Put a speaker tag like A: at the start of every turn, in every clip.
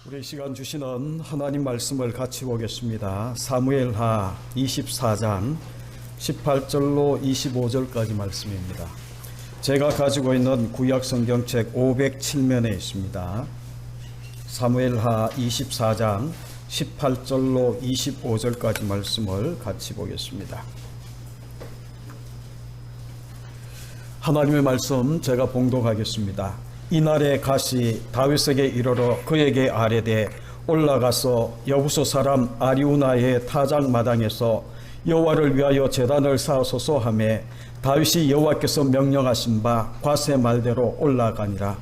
A: 우리 시간 주시는 하나님 말씀을 같이 보겠습니다. 사무엘하 24장 18절로 25절까지 말씀입니다. 제가 가지고 있는 구약 성경책 507면에 있습니다. 사무엘하 24장 18절로 25절까지 말씀을 같이 보겠습니다. 하나님의 말씀 제가 봉독하겠습니다. 이날에 갓이 다윗에게 이르러 그에게 아뢰되 올라가서 여부소 사람 아리우나의 타작 마당에서 여호와를 위하여 제단을 쌓으소서 하매 다윗이 여호와께서 명령하신 바 과세 말대로 올라가니라.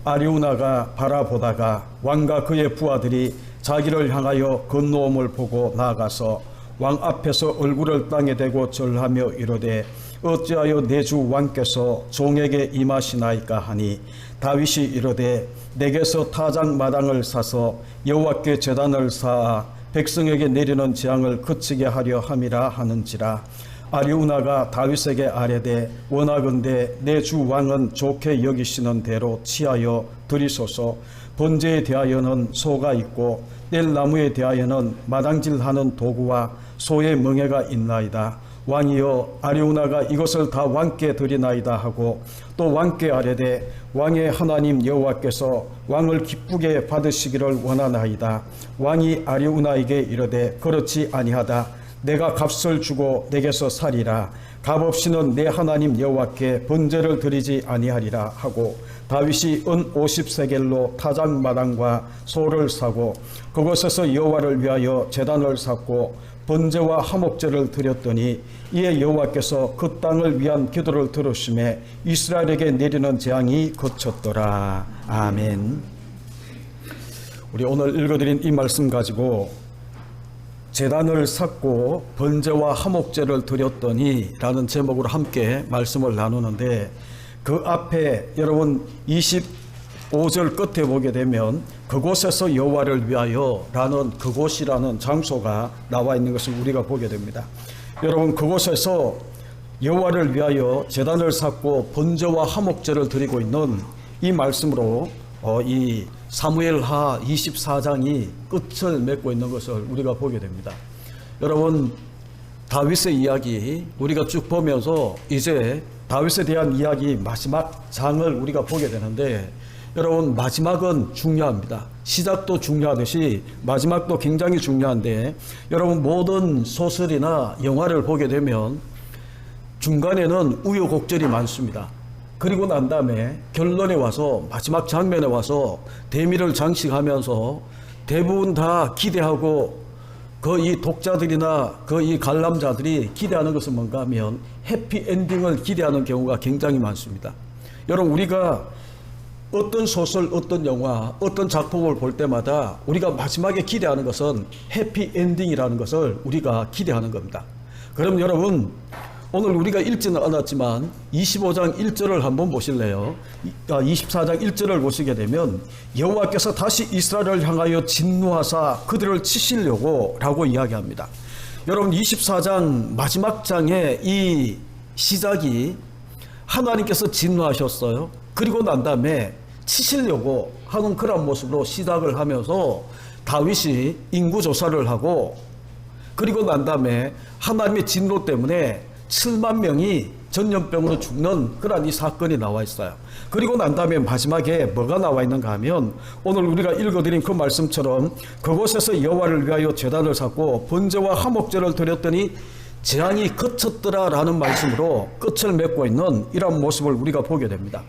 A: 아리우나가 바라보다가 왕과 그의 부하들이 자기를 향하여 건너옴을 보고 나아가서 왕 앞에서 얼굴을 땅에 대고 절하며 이르되 어찌하여 내 주 왕께서 종에게 임하시나이까 하니 다윗이 이르되 내게서 타작 마당을 사서 여호와께 제단을 쌓아 백성에게 내리는 재앙을 그치게 하려 함이라 하는지라. 아리우나가 다윗에게 아뢰되 원하건대 내 주 왕은 좋게 여기시는 대로 취하여 드리소서. 번제에 대하여는 소가 있고 뗄 나무에 대하여는 마당질하는 도구와 소의 멍에가 있나이다. 왕이여 아리우나가 이것을 다 왕께 드리나이다 하고 또 왕께 아뢰되 왕의 하나님 여호와께서 왕을 기쁘게 받으시기를 원하나이다. 왕이 아리우나에게 이르되 그렇지 아니하다. 내가 값을 주고 내게서 살이라. 값 없이는 내 하나님 여호와께 번제를 드리지 아니하리라 하고 다윗이 은 50세겔로 타작 마당과 소를 사고 그곳에서 여호와를 위하여 제단을 쌓고 번제와 화목제를 드렸더니 이에 여호와께서 그 땅을 위한 기도를 들으심에 이스라엘에게 내리는 재앙이 그쳤더라. 아멘. 우리 오늘 읽어드린 이 말씀 가지고 제단을 쌓고 번제와 화목제를 드렸더니 라는 제목으로 함께 말씀을 나누는데, 그 앞에 여러분 25절 끝에 보게 되면 그곳에서 여호와를 위하여 라는 그곳이라는 장소가 나와 있는 것을 우리가 보게 됩니다. 여러분 그곳에서 여호와를 위하여 제단을 쌓고 번제와 화목제를 드리고 있는 이 말씀으로 이 사무엘하 24장이 끝을 맺고 있는 것을 우리가 보게 됩니다. 여러분 다윗의 이야기 우리가 쭉 보면서 이제 다윗에 대한 이야기 마지막 장을 우리가 보게 되는데, 여러분 마지막은 중요합니다. 시작도 중요하듯이 마지막도 굉장히 중요한데, 여러분 모든 소설이나 영화를 보게 되면 중간에는 우여곡절이 많습니다. 그리고 난 다음에 결론에 와서 마지막 장면에 와서 대미를 장식하면서 대부분 다 기대하고 그 이 독자들이나 그 이 관람자들이 기대하는 것은 뭔가 하면 해피엔딩을 기대하는 경우가 굉장히 많습니다. 여러분 우리가 어떤 소설, 어떤 영화, 어떤 작품을 볼 때마다 우리가 마지막에 기대하는 것은 해피엔딩이라는 것을 우리가 기대하는 겁니다. 그럼 여러분 오늘 우리가 읽지는 않았지만 25장 1절을 한번 보실래요? 24장 1절을 보시게 되면 여호와께서 다시 이스라엘을 향하여 진노하사 그들을 치시려고 라고 이야기합니다. 여러분 24장 마지막 장의 이 시작이 하나님께서 진노하셨어요. 그리고 난 다음에 치시려고 하는 그런 모습으로 시작을 하면서 다윗이 인구조사를 하고, 그리고 난 다음에 하나님의 진노 때문에 7만 명이 전염병으로 죽는 그런 이 사건이 나와 있어요. 그리고 난 다음에 마지막에 뭐가 나와 있는가 하면 오늘 우리가 읽어드린 그 말씀처럼 그곳에서 여호와를 위하여 제단을 쌓고 번제와 화목제를 드렸더니 재앙이 그쳤더라 라는 말씀으로 끝을 맺고 있는 이런 모습을 우리가 보게 됩니다.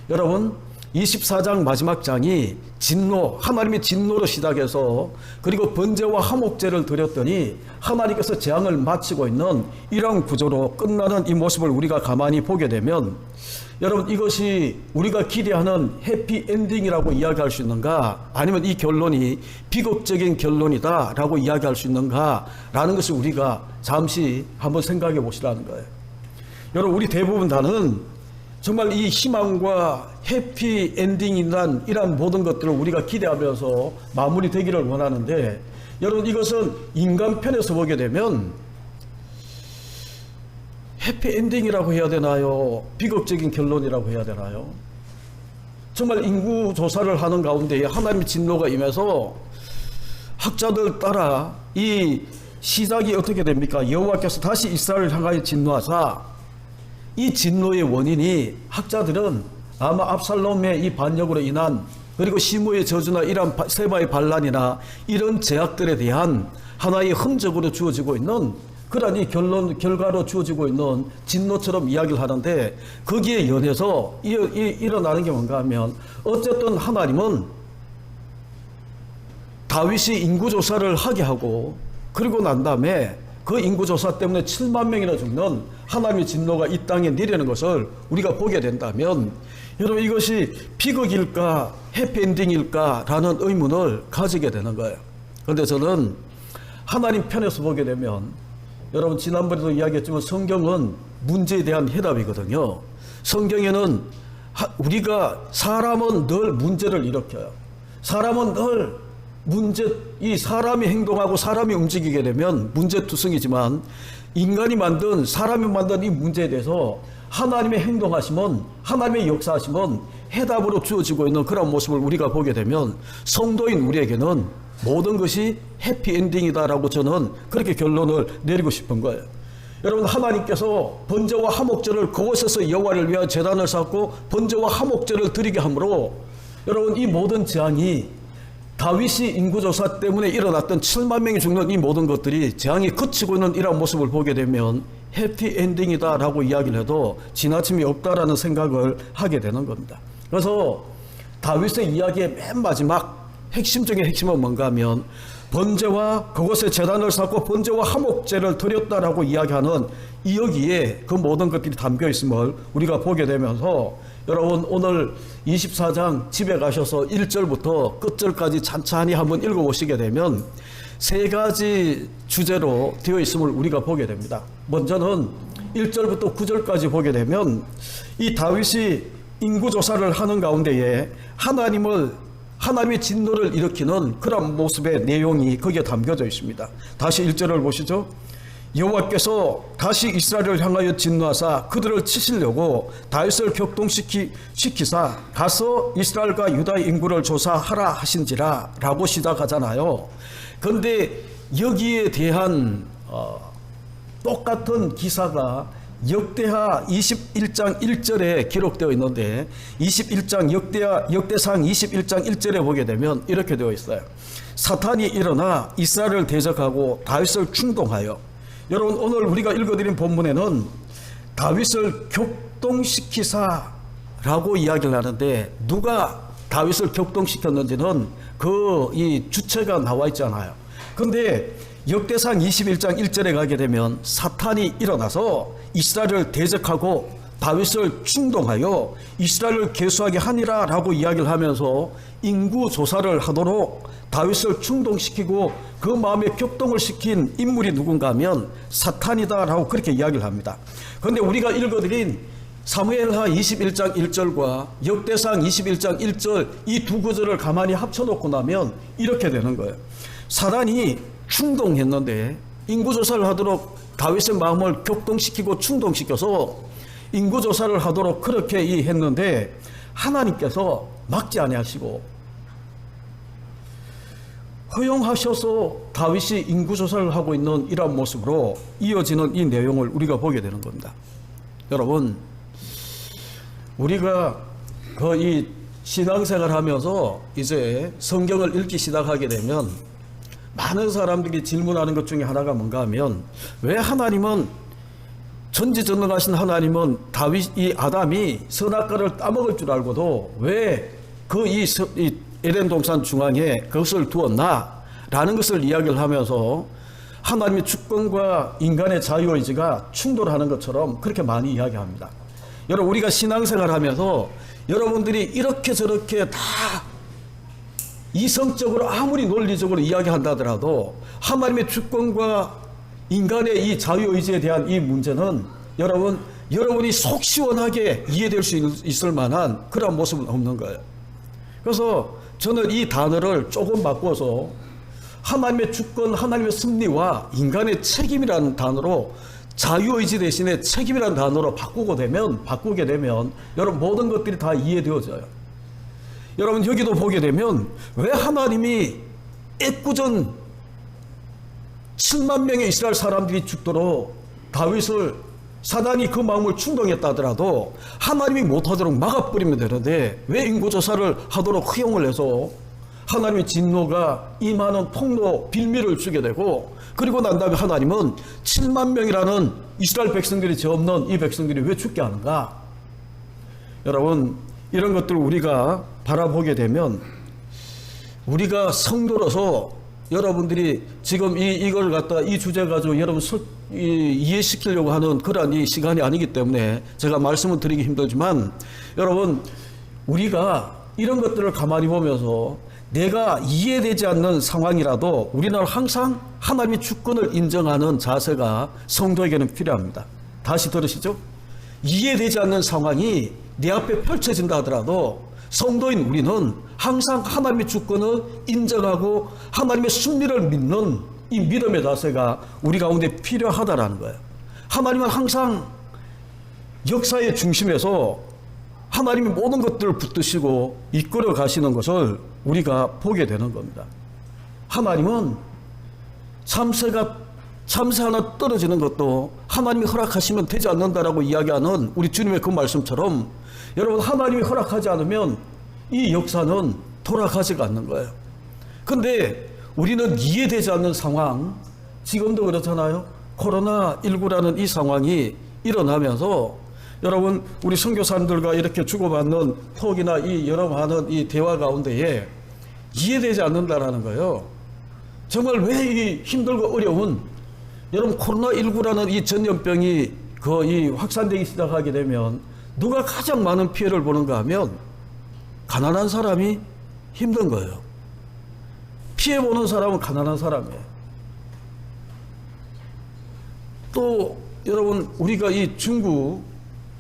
A: 여러분 24장 마지막 장이 진노, 하나님의 진노로 시작해서 그리고 번제와 화목제를 드렸더니 하나님께서 재앙을 마치고 있는 이런 구조로 끝나는 이 모습을 우리가 가만히 보게 되면, 여러분 이것이 우리가 기대하는 해피엔딩이라고 이야기할 수 있는가, 아니면 이 결론이 비극적인 결론이다 라고 이야기할 수 있는가 라는 것을 우리가 잠시 한번 생각해 보시라는 거예요. 여러분 우리 대부분 다는 정말 이 희망과 해피엔딩이란 이런 모든 것들을 우리가 기대하면서 마무리되기를 원하는데, 여러분 이것은 인간 편에서 보게 되면 해피엔딩이라고 해야 되나요? 비극적인 결론이라고 해야 되나요? 정말 인구 조사를 하는 가운데 하나님의 진노가 임해서 학자들 따라 이 시작이 어떻게 됩니까? 여호와께서 다시 이스라엘을 향하여 진노하사 이 진노의 원인이 학자들은 아마 압살롬의 이 반역으로 인한 그리고 시므의 저주나 이런 세바의 반란이나 이런 제약들에 대한 하나의 흔적으로 주어지고 있는 그러한 이 결과로 주어지고 있는 진노처럼 이야기를 하는데 거기에 연해서 일어나는 게 뭔가 하면 어쨌든 하나님은 다윗이 인구조사를 하게 하고 그리고 난 다음에 그 인구조사 때문에 7만 명이나 죽는 하나님의 진노가 이 땅에 내리는 것을 우리가 보게 된다면 여러분 이것이 비극일까 해피엔딩일까 라는 의문을 가지게 되는 거예요. 그런데 저는 하나님 편에서 보게 되면 여러분 지난번에도 이야기했지만 성경은 문제에 대한 해답이거든요. 성경에는 우리가 사람은 늘 문제를 일으켜요. 사람은 늘 이 사람이 행동하고 사람이 움직이게 되면 문제투성이지만 사람이 만든 이 문제에 대해서 하나님의 행동하심은 하나님의 역사하심은 해답으로 주어지고 있는 그런 모습을 우리가 보게 되면 성도인 우리에게는 모든 것이 해피엔딩이다라고 저는 그렇게 결론을 내리고 싶은 거예요. 여러분 하나님께서 번제와 화목제를 그곳에서 여호와를 위하여 제단을 쌓고 번제와 화목제를 드리게 함으로 여러분 이 모든 재앙이 다윗이 인구조사 때문에 일어났던 7만 명이 죽는 이 모든 것들이 재앙이 그치고 있는 이런 모습을 보게 되면 해피엔딩이다라고 이야기를 해도 지나침이 없다라는 생각을 하게 되는 겁니다. 그래서 다윗의 이야기의 맨 마지막 핵심 중의 핵심은 뭔가 하면 번제와 그곳에 제단을 쌓고 번제와 화목제를 드렸다라고 이야기하는 여기에 그 모든 것들이 담겨 있음을 우리가 보게 되면서 여러분 오늘 24장 집에 가셔서 1절부터 끝절까지 찬찬히 한번 읽어보시게 되면 세 가지 주제로 되어 있음을 우리가 보게 됩니다. 먼저는 1절부터 9절까지 보게 되면 이 다윗이 인구조사를 하는 가운데에 하나님의 진노를 일으키는 그런 모습의 내용이 거기에 담겨져 있습니다. 다시 1절을 보시죠. 여호와께서 다시 이스라엘을 향하여 진노하사 그들을 치시려고 다윗을 격동시키사 가서 이스라엘과 유다의 인구를 조사하라 하신지라 라고 시작하잖아요. 그런데 여기에 대한 똑같은 기사가 역대하 21장 1절에 기록되어 있는데 21장 역대상 21장 1절에 보게 되면 이렇게 되어 있어요. 사탄이 일어나 이스라엘을 대적하고 다윗을 충동하여 여러분 오늘 우리가 읽어드린 본문에는 다윗을 격동시키사라고 이야기를 하는데 누가 다윗을 격동시켰는지는 이 주체가 나와 있잖아요. 그런데 역대상 21장 1절에 가게 되면 사탄이 일어나서 이스라엘을 대적하고 다윗을 충동하여 이스라엘을 계수하게 하니라 라고 이야기를 하면서 인구 조사를 하도록 다윗을 충동시키고 그 마음에 격동을 시킨 인물이 누군가 하면 사탄이다 라고 그렇게 이야기를 합니다. 그런데 우리가 읽어드린 사무엘하 21장 1절과 역대상 21장 1절 이 두 구절을 가만히 합쳐놓고 나면 이렇게 되는 거예요. 사단이 충동했는데 인구조사를 하도록 다윗의 마음을 격동시키고 충동시켜서 인구조사를 하도록 그렇게 했는데 하나님께서 막지 아니하시고 허용하셔서 다윗이 인구조사를 하고 있는 이러한 모습으로 이어지는 이 내용을 우리가 보게 되는 겁니다. 여러분 우리가 이 신앙생활 하면서 이제 성경을 읽기 시작하게 되면 많은 사람들이 질문하는 것 중에 하나가 뭔가 하면 왜 하나님은 전지전능하신 하나님은 이 아담이 선악과를 따먹을 줄 알고도 왜 이 에덴 동산 중앙에 그것을 두었나 라는 것을 이야기를 하면서 하나님의 주권과 인간의 자유의지가 충돌하는 것처럼 그렇게 많이 이야기합니다. 여러분 우리가 신앙생활 하면서 여러분들이 이렇게 저렇게 다 이성적으로 아무리 논리적으로 이야기한다 하더라도 하나님의 주권과 인간의 이 자유의지에 대한 이 문제는 여러분이 속 시원하게 이해될 수 있을 만한 그런 모습은 없는 거예요. 그래서 저는 이 단어를 조금 바꿔서 하나님의 주권, 하나님의 섭리와 인간의 책임이라는 단어로 자유의지 대신에 책임이라는 단어로 바꾸게 되면 여러분 모든 것들이 다 이해되어져요. 여러분 여기도 보게 되면 왜 하나님이 애꿎은 7만 명의 이스라엘 사람들이 죽도록 다윗을 사단이 그 마음을 충동했다 하더라도 하나님이 못하도록 막아버리면 되는데 왜 인구조사를 하도록 허용을 해서 하나님의 진노가 임하는 폭로 빌미를 주게 되고 그리고 난 다음에 하나님은 7만 명이라는 이스라엘 백성들이 죄 없는 이 백성들이 왜 죽게 하는가? 여러분 이런 것들을 우리가 바라보게 되면 우리가 성도로서 여러분들이 지금 이걸 갖다 이 주제 가지고 여러분 이해시키려고 하는 그러한 이 시간이 아니기 때문에 제가 말씀을 드리기 힘들지만 여러분 우리가 이런 것들을 가만히 보면서 내가 이해되지 않는 상황이라도 우리는 항상 하나님의 주권을 인정하는 자세가 성도에게는 필요합니다. 다시 들으시죠? 이해되지 않는 상황이 내 앞에 펼쳐진다 하더라도 성도인 우리는 항상 하나님의 주권을 인정하고 하나님의 섭리를 믿는 이 믿음의 자세가 우리 가운데 필요하다라는 거예요. 하나님은 항상 역사의 중심에서 하나님이 모든 것들을 붙드시고 이끌어 가시는 것을 우리가 보게 되는 겁니다. 하나님은 참새 하나 떨어지는 것도 하나님이 허락하시면 되지 않는다라고 이야기하는 우리 주님의 그 말씀처럼 여러분 하나님이 허락하지 않으면 이 역사는 돌아가지가 않는 거예요. 근데 우리는 이해되지 않는 상황, 지금도 그렇잖아요. 코로나19라는 이 상황이 일어나면서 여러분 우리 선교사님들과 이렇게 주고받는 톡이나 이 여러 많은 이 대화 가운데에 이해되지 않는다라는 거예요. 정말 왜 이 힘들고 어려운 여러분 코로나19라는 이 전염병이 거의 확산되기 시작하게 되면 누가 가장 많은 피해를 보는가 하면 가난한 사람이 힘든 거예요. 피해보는 사람은 가난한 사람이에요. 또 여러분 우리가 이 중국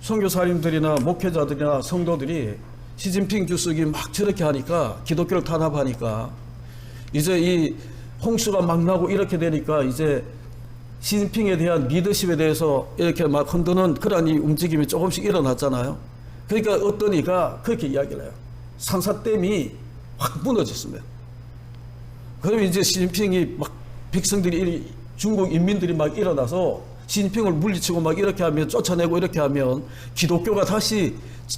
A: 선교사님들이나 목회자들이나 성도들이 시진핑 주석이 막 저렇게 하니까 기독교를 탄압하니까 이제 이 홍수가 막 나고 이렇게 되니까 이제 시진핑에 대한 리더십에 대해서 이렇게 막 흔드는 그런 이 움직임이 조금씩 일어났잖아요. 그러니까 어떤 이가 그렇게 이야기를 해요. 산사댐이 확 무너졌습니다. 그러면 이제 시진핑이 막 백성들이 중국 인민들이 막 일어나서 시진핑을 물리치고 막 이렇게 하면 쫓아내고 이렇게 하면 기독교가 다시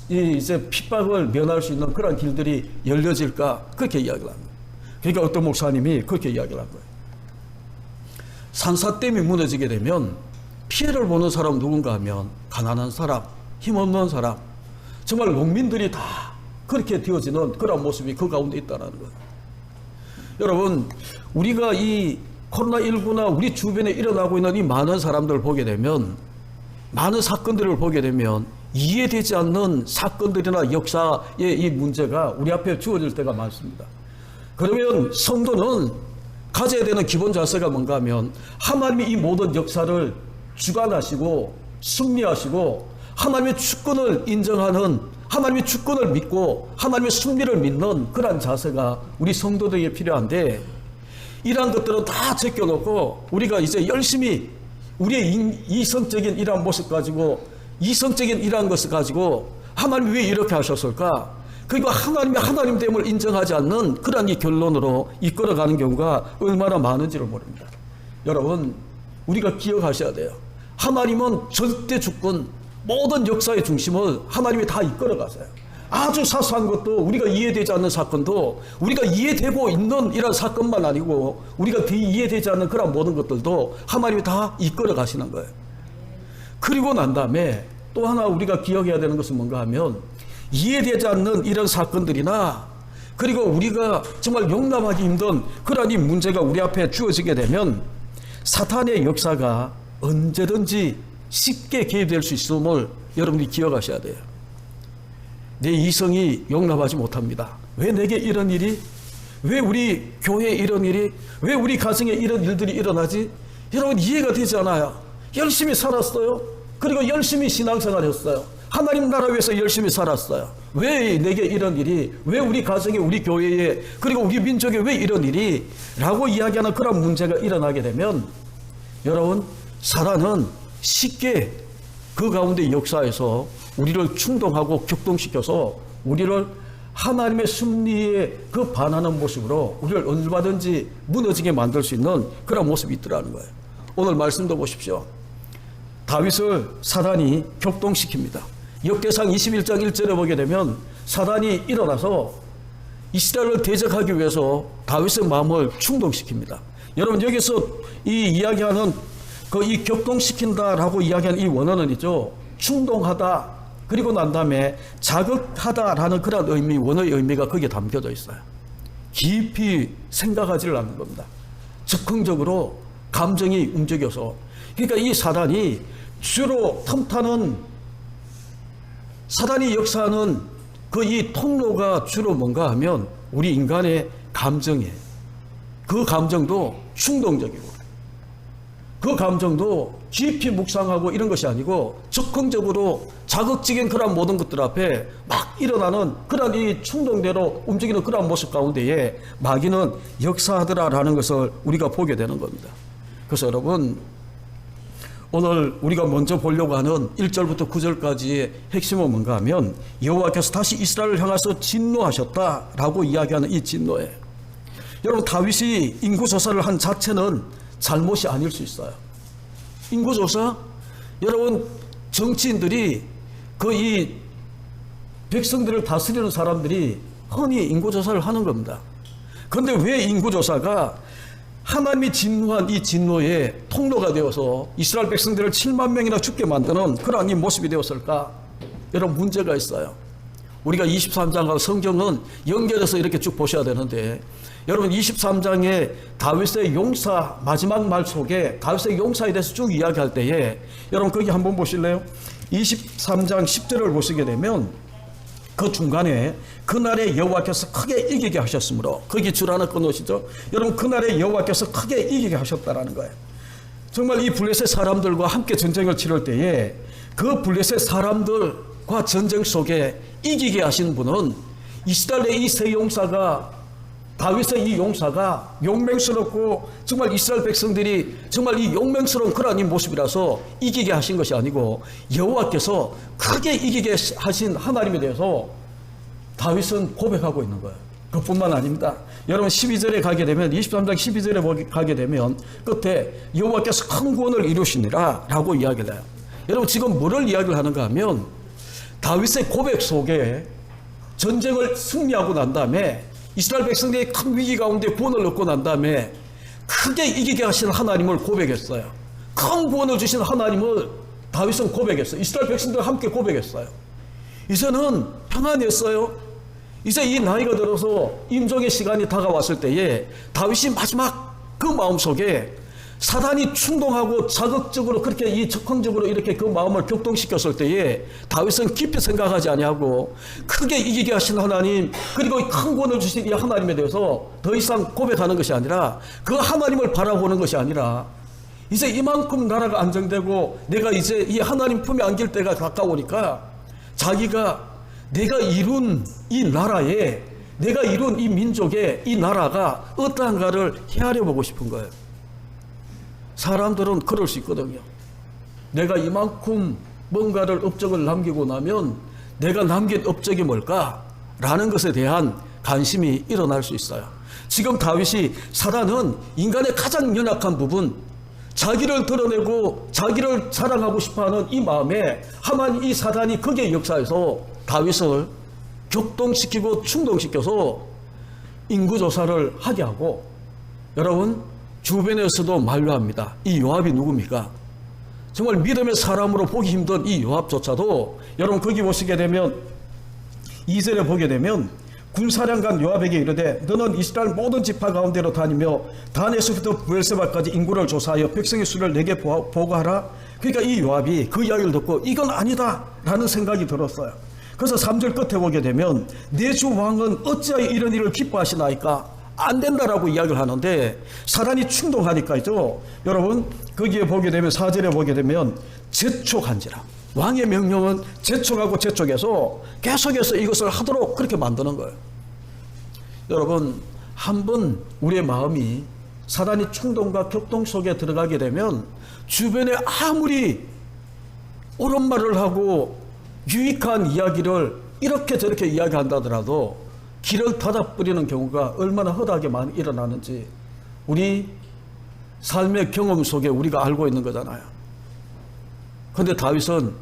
A: 이제 핍박을 면할 수 있는 그런 길들이 열려질까 그렇게 이야기를 한 거예요. 그러니까 어떤 목사님이 그렇게 이야기를 한 거예요. 산사댐이 무너지게 되면 피해를 보는 사람은 누군가 하면 가난한 사람, 힘없는 사람, 정말 농민들이 다 그렇게 되어지는 그런 모습이 그 가운데 있다는 거예요. 여러분 우리가 이 코로나19나 우리 주변에 일어나고 있는 이 많은 사람들을 보게 되면 많은 사건들을 보게 되면 이해되지 않는 사건들이나 역사의 이 문제가 우리 앞에 주어질 때가 많습니다. 그러면 성도는 가져야 되는 기본 자세가 뭔가 하면 하나님이 이 모든 역사를 주관하시고 승리하시고 하나님의 주권을 인정하는 하나님의 주권을 믿고 하나님의 승리를 믿는 그런 자세가 우리 성도들에게 필요한데 이러한 것들은 다 제껴놓고 우리가 이제 열심히 우리의 이성적인 이러한 모습 가지고 이성적인 이러한 것을 가지고 하나님이 왜 이렇게 하셨을까? 그리고 하나님의 하나님됨을 인정하지 않는 그런 이 결론으로 이끌어가는 경우가 얼마나 많은지를 모릅니다. 여러분 우리가 기억하셔야 돼요. 하나님은 절대 주권 모든 역사의 중심을 하나님이 다 이끌어가세요. 아주 사소한 것도 우리가 이해되지 않는 사건도 우리가 이해되고 있는 이런 사건만 아니고 우리가 이해되지 않는 그런 모든 것들도 하나님이 다 이끌어 가시는 거예요. 그리고 난 다음에 또 하나 우리가 기억해야 되는 것은 뭔가 하면 이해되지 않는 이런 사건들이나 그리고 우리가 정말 용납하기 힘든 그런 이 문제가 우리 앞에 주어지게 되면 사탄의 역사가 언제든지 쉽게 개입될 수 있음을 여러분이 기억하셔야 돼요. 내 이성이 용납하지 못합니다. 왜 내게 이런 일이? 왜 우리 교회에 이런 일이? 왜 우리 가정에 이런 일들이 일어나지? 여러분 이해가 되지 않아요. 열심히 살았어요. 그리고 열심히 신앙생활 했어요. 하나님 나라 위해서 열심히 살았어요. 왜 내게 이런 일이? 왜 우리 가정에 우리 교회에 그리고 우리 민족에 왜 이런 일이? 라고 이야기하는 그런 문제가 일어나게 되면 여러분 사단은 쉽게 그 가운데 역사에서 우리를 충동하고 격동시켜서 우리를 하나님의 섭리에 그 반하는 모습으로 우리를 얼마든지 무너지게 만들 수 있는 그런 모습이 있더라는 거예요. 오늘 말씀도 보십시오. 다윗을 사단이 격동시킵니다. 역대상 21장 1절에 보게 되면 사단이 일어나서 이스라엘을 대적하기 위해서 다윗의 마음을 충동시킵니다. 여러분 여기서 이 이야기하는 그 이 격동시킨다라고 이야기하는 이 원어는 있죠. 충동하다 그리고 난 다음에 자극하다라는 그런 의미, 원어의 의미가 거기에 담겨져 있어요. 깊이 생각하지를 않는 겁니다. 즉흥적으로 감정이 움직여서. 그러니까 이 사단이 주로 틈타는 사단이 역사하는 그 이 통로가 주로 뭔가 하면 우리 인간의 감정이에요. 그 감정도 충동적이고 그 감정도 깊이 묵상하고 이런 것이 아니고 즉흥적으로 자극적인 그런 모든 것들 앞에 막 일어나는 그런 이 충동대로 움직이는 그런 모습 가운데에 마귀는 역사하더라라는 것을 우리가 보게 되는 겁니다. 그래서 여러분 오늘 우리가 먼저 보려고 하는 1절부터 9절까지의 핵심은 뭔가 하면 여호와께서 다시 이스라엘을 향해서 진노하셨다라고 이야기하는 이 진노예요. 여러분 다윗이 인구조사를 한 자체는 잘못이 아닐 수 있어요. 인구조사? 여러분 정치인들이 그 이 백성들을 다스리는 사람들이 흔히 인구조사를 하는 겁니다. 그런데 왜 인구조사가 하나님이 진노한 이 진노의 통로가 되어서 이스라엘 백성들을 7만 명이나 죽게 만드는 그러한 이 모습이 되었을까? 여러분 문제가 있어요. 우리가 23장과 성경은 연결해서 이렇게 쭉 보셔야 되는데 여러분 23장의 다윗의 용사 마지막 말 속에 다윗의 용사에 대해서 쭉 이야기할 때에 여러분 거기 한번 보실래요? 23장 10절을 보시게 되면 그 중간에 그날에 여호와께서 크게 이기게 하셨으므로 거기 줄 하나 끊으시죠. 여러분 그날에 여호와께서 크게 이기게 하셨다라는 거예요. 정말 이 블레셋 사람들과 함께 전쟁을 치를 때에 그 블레셋 사람들과 전쟁 속에 이기게 하신 분은 이스라엘의 이 세 용사가 다윗의 이 용사가 용맹스럽고 정말 이스라엘 백성들이 정말 이 용맹스러운 그런 이 모습이라서 이기게 하신 것이 아니고 여호와께서 크게 이기게 하신 하나님에 대해서 다윗은 고백하고 있는 거예요. 그뿐만 아닙니다. 여러분 12절에 가게 되면 23장 12절에 가게 되면 끝에 여호와께서 큰 구원을 이루시니라 라고 이야기를 해요. 여러분 지금 뭐를 이야기를 하는가 하면 다윗의 고백 속에 전쟁을 승리하고 난 다음에 이스라엘 백성들이 큰 위기 가운데 구원을 얻고 난 다음에 크게 이기게 하신 하나님을 고백했어요. 큰 구원을 주신 하나님을 다윗은 고백했어요. 이스라엘 백성들과 함께 고백했어요. 이제는 평안했어요. 이제 이 나이가 들어서 임종의 시간이 다가왔을 때에 다윗이 마지막 그 마음속에 사단이 충동하고 자극적으로 그렇게 이 적극적으로 이렇게 그 마음을 격동시켰을 때에 다윗은 깊이 생각하지 아니하고 크게 이기게 하신 하나님 그리고 큰 구원을 주신 이 하나님에 대해서 더 이상 고백하는 것이 아니라 그 하나님을 바라보는 것이 아니라 이제 이만큼 나라가 안정되고 내가 이제 이 하나님 품에 안길 때가 가까우니까 자기가 내가 이룬 이 나라에 내가 이룬 이 민족의 이 나라가 어떠한가를 헤아려 보고 싶은 거예요. 사람들은 그럴 수 있거든요. 내가 이만큼 뭔가를 업적을 남기고 나면 내가 남긴 업적이 뭘까? 라는 것에 대한 관심이 일어날 수 있어요. 지금 다윗이 사단은 인간의 가장 연약한 부분 자기를 드러내고 자기를 자랑하고 싶어하는 이 마음에 하만 이 사단이 거기에 역사해서 다윗을 격동시키고 충동시켜서 인구조사를 하게 하고 여러분 주변에서도 만류합니다. 이 요압이 누굽니까? 정말 믿음의 사람으로 보기 힘든 이 요압조차도 여러분 거기 보시게 되면 2절에 보게 되면 군사령관 요압에게 이르되 너는 이스라엘 모든 지파 가운데로 다니며 단에서부터 브엘세바까지 인구를 조사하여 백성의 수를 내게 보고하라. 그러니까 이 요압이 그 이야기를 듣고 이건 아니다 라는 생각이 들었어요. 그래서 3절 끝에 보게 되면 내 주 왕은 어찌하여 이런 일을 기뻐하시나이까? 안 된다라고 이야기를 하는데 사단이 충동하니까죠. 여러분 거기에 보게 되면 4절에 보게 되면 재촉한지라. 왕의 명령은 재촉하고 재촉해서 계속해서 이것을 하도록 그렇게 만드는 거예요. 여러분 한번 우리의 마음이 사단이 충동과 격동 속에 들어가게 되면 주변에 아무리 옳은 말을 하고 유익한 이야기를 이렇게 저렇게 이야기한다더라도 길을 닫아버리는 경우가 얼마나 허다하게 많이 일어나는지 우리 삶의 경험 속에 우리가 알고 있는 거잖아요. 그런데 다윗은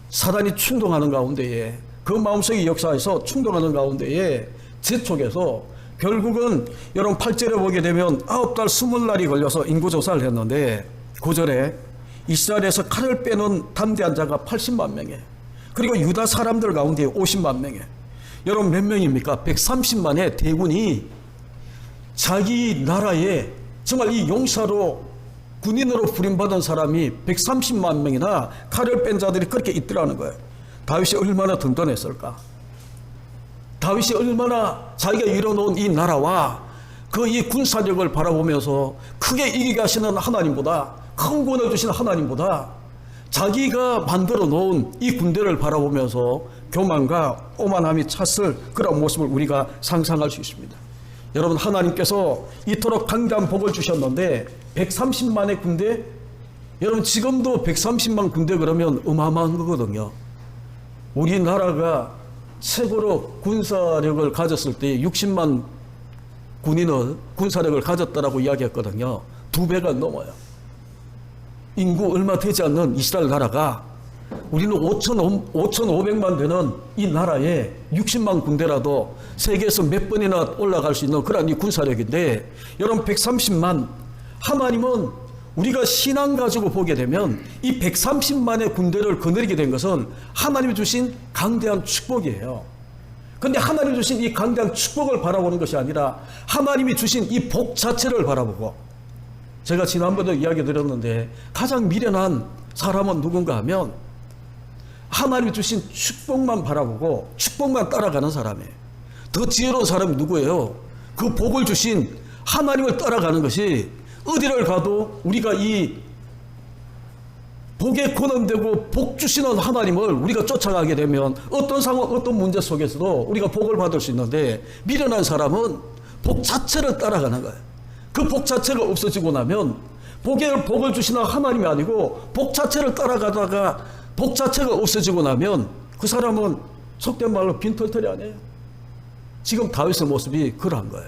A: 사단이 충동하는 가운데에 그 마음속의 역사에서 충동하는 가운데에 재촉해서 결국은 여러분 8절에 보게 되면 9달 20날이 걸려서 인구조사를 했는데 9절에 이스라엘에서 칼을 빼는 담대한 자가 80만 명에 그리고 유다 사람들 가운데 50만 명에 여러분 몇 명입니까? 130만의 대군이 자기 나라에 정말 이 용사로 군인으로 부림받은 사람이 130만 명이나 칼을 뺀 자들이 그렇게 있더라는 거예요. 다윗이 얼마나 든든했을까? 다윗이 얼마나 자기가 이뤄놓은 이 나라와 그 이 군사력을 바라보면서 크게 이기게 하시는 하나님보다 큰 권을 주시는 하나님보다 자기가 만들어 놓은 이 군대를 바라보면서 교만과 오만함이 찼을 그런 모습을 우리가 상상할 수 있습니다. 여러분 하나님께서 이토록 강대한 복을 주셨는데 130만의 군대, 여러분 지금도 130만 군대 그러면 어마어마한 거거든요. 우리나라가 최고로 군사력을 가졌을 때 60만 군인을 군사력을 가졌다라고 이야기했거든요. 2배가 넘어요. 인구 얼마 되지 않는 이스라엘 나라가 우리는 5,500만 되는 이 나라에 60만 군대라도 세계에서 몇 번이나 올라갈 수 있는 그런 이 군사력인데 여러분 130만 하나님은 우리가 신앙 가지고 보게 되면 이 130만의 군대를 거느리게 된 것은 하나님이 주신 강대한 축복이에요. 그런데 하나님이 주신 이 강대한 축복을 바라보는 것이 아니라 하나님이 주신 이 복 자체를 바라보고 제가 지난번에도 이야기 드렸는데 가장 미련한 사람은 누군가 하면 하나님이 주신 축복만 바라보고 축복만 따라가는 사람이에요. 더 지혜로운 사람이 누구예요? 그 복을 주신 하나님을 따라가는 것이 어디를 가도 우리가 이 복에 권한되고 복 주시는 하나님을 우리가 쫓아가게 되면 어떤 상황, 어떤 문제 속에서도 우리가 복을 받을 수 있는데 미련한 사람은 복 자체를 따라가는 거예요. 그 복 자체가 없어지고 나면 복을 주시는 하나님이 아니고 복 자체를 따라가다가 복 자체가 없어지고 나면 그 사람은 속된 말로 빈털털이 아니에요. 지금 다윗의 모습이 그러한 거예요.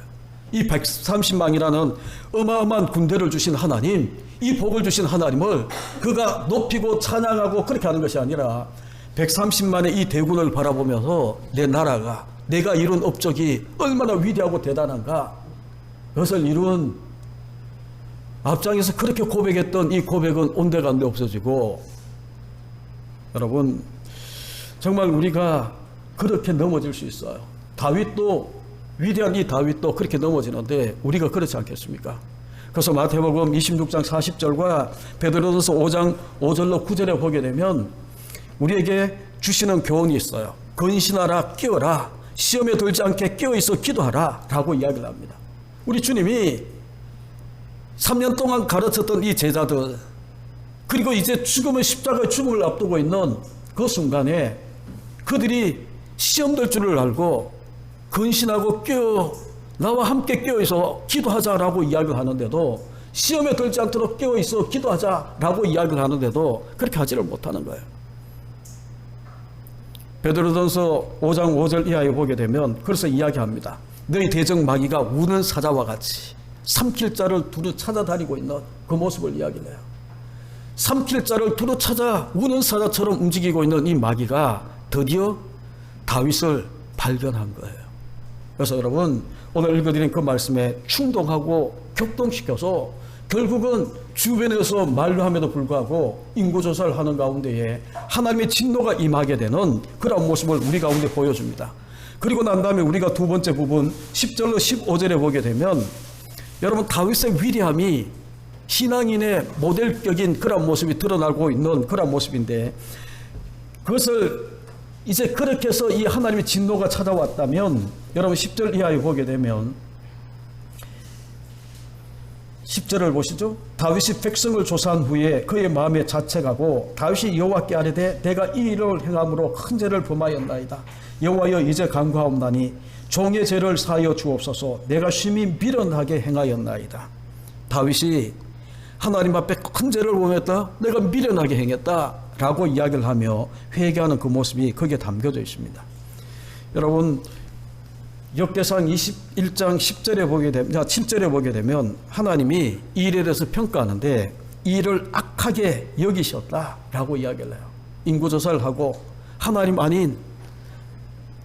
A: 이 130만이라는 어마어마한 군대를 주신 하나님, 이 복을 주신 하나님을 그가 높이고 찬양하고 그렇게 하는 것이 아니라 130만의 이 대군을 바라보면서 내 나라가 내가 이룬 업적이 얼마나 위대하고 대단한가, 그것을 이룬 앞장에서 그렇게 고백했던 이 고백은 온데간데 없어지고, 여러분 정말 우리가 그렇게 넘어질 수 있어요. 다윗도, 위대한 이 다윗도 그렇게 넘어지는데 우리가 그렇지 않겠습니까? 그래서 마태복음 26장 40절과 베드로전서 5장 5절로 9절에 보게 되면 우리에게 주시는 교훈이 있어요. 근신하라, 깨어라, 시험에 들지 않게 깨어있어 기도하라 라고 이야기를 합니다. 우리 주님이 3년 동안 가르쳤던 이 제자들, 그리고 이제 죽음의 십자가의 죽음을 앞두고 있는 그 순간에 그들이 시험될 줄을 알고 근신하고 나와 함께 깨어있어 기도하자라고 이야기를 하는데도, 시험에 들지 않도록 깨어있어 기도하자라고 이야기를 하는데도 그렇게 하지를 못하는 거예요. 베드로전서 5장 5절 이하에 보게 되면 그래서 이야기합니다. 너희 대적 마귀가 우는 사자와 같이 삼킬 자를 두루 찾아다니고 있는 그 모습을 이야기를 해요. 삼킬 자를 두루 찾아 우는 사자처럼 움직이고 있는 이 마귀가 드디어 다윗을 발견한 거예요. 그래서 여러분 오늘 읽어드린 그 말씀에 충동하고 격동시켜서 결국은 주변에서 만류함에도 불구하고 인구조사를 하는 가운데에 하나님의 진노가 임하게 되는 그런 모습을 우리 가운데 보여줍니다. 그리고 난 다음에 우리가 두 번째 부분 10절로 15절에 보게 되면 여러분 다윗의 위대함이 신앙인의 모델격인 그런 모습이 드러나고 있는 그런 모습인데, 그것을 이제 그렇게 해서 이 하나님의 진노가 찾아왔다면 여러분 10절 이하에 보게 되면 10절을 보시죠. 다윗이 백성을 조사한 후에 그의 마음에 자책하고 다윗이 여호와께 아뢰되 내가 이 일을 행함으로 큰 죄를 범하였나이다. 여호와여 이제 간구하옵나니 종의 죄를 사하여 주옵소서. 내가 심히 미련하게 행하였나이다. 다윗이 하나님 앞에 큰 죄를 범했다, 내가 미련하게 행했다 라고 이야기를 하며 회개하는 그 모습이 거기에 담겨져 있습니다. 여러분 역대상 21장 10절에 보게 되면 7절에 보게 되면 하나님이 이 일에 대해서 평가하는데 이 일을 악하게 여기셨다라고 이야기를 해요. 인구조사를 하고 하나님 아닌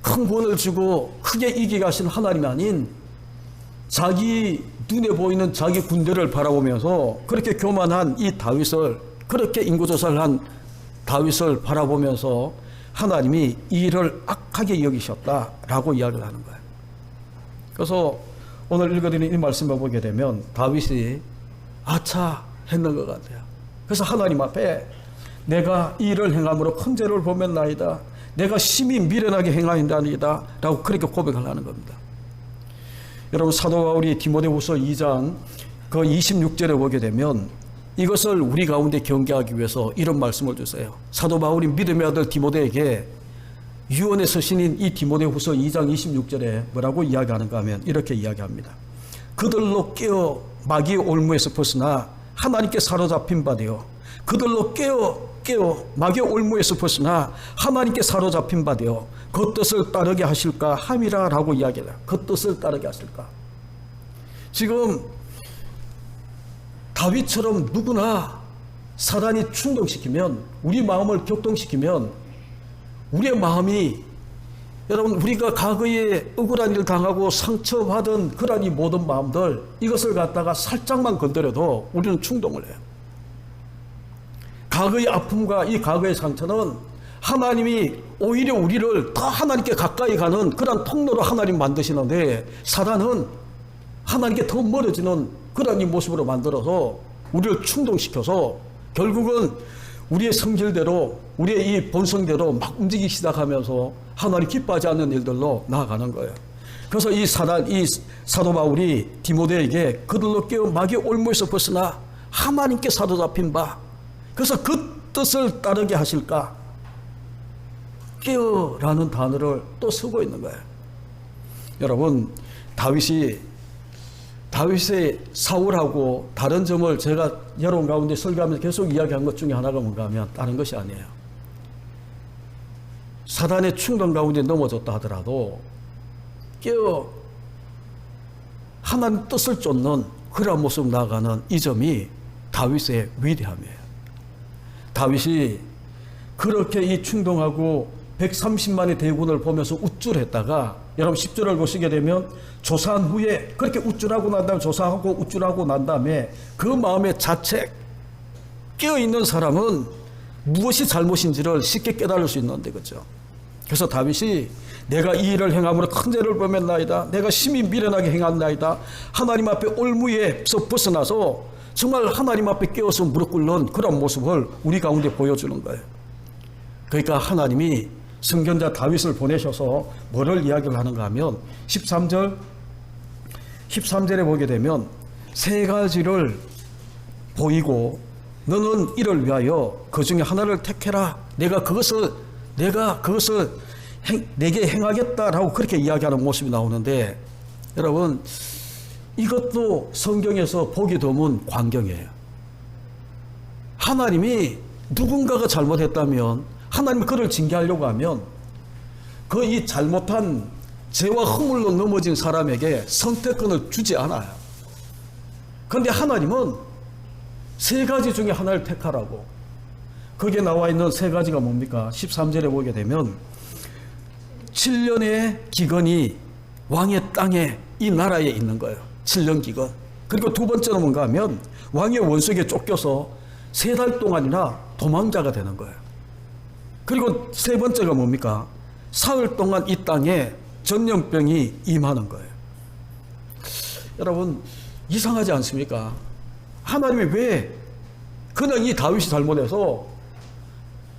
A: 큰 권을 주고 크게 이기게 하신 하나님이 아닌 자기 눈에 보이는 자기 군대를 바라보면서 그렇게 교만한 이 다윗을, 그렇게 인구조사를 한 다윗을 바라보면서 하나님이 이 일을 악하게 여기셨다라고 이야기를 하는 거예요. 그래서 오늘 읽어드리는 이 말씀을 보게 되면 다윗이 아차 했는 것 같아요. 그래서 하나님 앞에 내가 이 일을 행함으로 큰 죄를 범했나이다, 내가 심히 미련하게 행하였나이다 라고 그렇게 고백을 하는 겁니다. 여러분 사도 바울이 디모데후서 2장 그 26절에 보게 되면 이것을 우리 가운데 경계하기 위해서 이런 말씀을 주세요. 사도 바울이 믿음의 아들 디모데에게 유언의 서신인 이 디모데후서 2장 26절에 뭐라고 이야기하는가 하면 이렇게 이야기합니다. 그들로 깨어 마귀의 올무에서 벗어나 하나님께 사로잡힌 바 되어, 그들로 깨어 마귀의 올무에서 벗어나 하나님께 사로잡힌 바 되어 그 뜻을 따르게 하실까 함이라 라고 이야기해요. 그 뜻을 따르게 하실까. 지금 다윗처럼 누구나 사단이 충동시키면, 우리 마음을 격동시키면 우리의 마음이, 여러분 우리가 과거에 억울한 일 당하고 상처받은 그런 이 모든 마음들, 이것을 갖다가 살짝만 건드려도 우리는 충동을 해요. 과거의 아픔과 이 과거의 상처는 하나님이 오히려 우리를 더 하나님께 가까이 가는 그런 통로로 하나님 만드시는데, 사단은 하나님께 더 멀어지는 그런 이 모습으로 만들어서 우리를 충동시켜서 결국은 우리의 성질대로, 우리의 이 본성대로 막 움직이기 시작하면서 하나님 기뻐하지 않는 일들로 나아가는 거예요. 그래서 이 사도 바울이 디모데에게 그들로 깨어 마귀의 올무에서 벗어나 하나님께 사로잡힌 바, 그래서 그 뜻을 따르게 하실까, 깨어라는 단어를 또 쓰고 있는 거예요. 여러분 다윗의 사울하고 다른 점을 제가 여러분 가운데 설교하면서 계속 이야기한 것 중에 하나가 뭔가 하면 다른 것이 아니에요. 사단의 충동 가운데 넘어졌다 하더라도 깨어 하나님 뜻을 쫓는 그런 모습 나아가는 이 점이 다윗의 위대함이에요. 다윗이 그렇게 이 충동하고 130만의 대군을 보면서 우쭐했다가, 여러분 10절을 보시게 되면 조사한 후에 그렇게 우쭐하고 난 다음에, 조사하고 우쭐하고 난 다음에 그 마음의 자책, 깨어있는 사람은 무엇이 잘못인지를 쉽게 깨달을 수 있는데, 그렇죠? 그래서 다윗이 내가 이 일을 행함으로 큰 죄를 범했나이다, 내가 심히 미련하게 행한나이다, 하나님 앞에 올무에서 벗어나서 정말 하나님 앞에 깨어서 무릎 꿇는 그런 모습을 우리 가운데 보여주는 거예요. 그러니까 하나님이 선견자 다윗을 보내셔서 뭐를 이야기를 하는가 하면 13절에 보게 되면 세 가지를 보이고 너는 이를 위하여 그 중에 하나를 택해라, 내가 그것을 내게 행하겠다라고 그렇게 이야기하는 모습이 나오는데, 여러분 이것도 성경에서 보기 드문 광경이에요. 하나님이 누군가가 잘못했다면, 하나님이 그를 징계하려고 하면 그 이 잘못한 죄와 허물로 넘어진 사람에게 선택권을 주지 않아요. 그런데 하나님은 세 가지 중에 하나를 택하라고. 거기에 나와 있는 세 가지가 뭡니까? 13절에 보게 되면 7년의 기근이 왕의 땅에, 이 나라에 있는 거예요. 7년 기근. 그리고 두 번째는 뭔가 하면 왕의 원수에게 쫓겨서 3달 동안이나 도망자가 되는 거예요. 그리고 세 번째가 뭡니까? 사흘 동안 이 땅에 전염병이 임하는 거예요. 여러분 이상하지 않습니까? 하나님이 왜 그냥 이 다윗이 잘못해서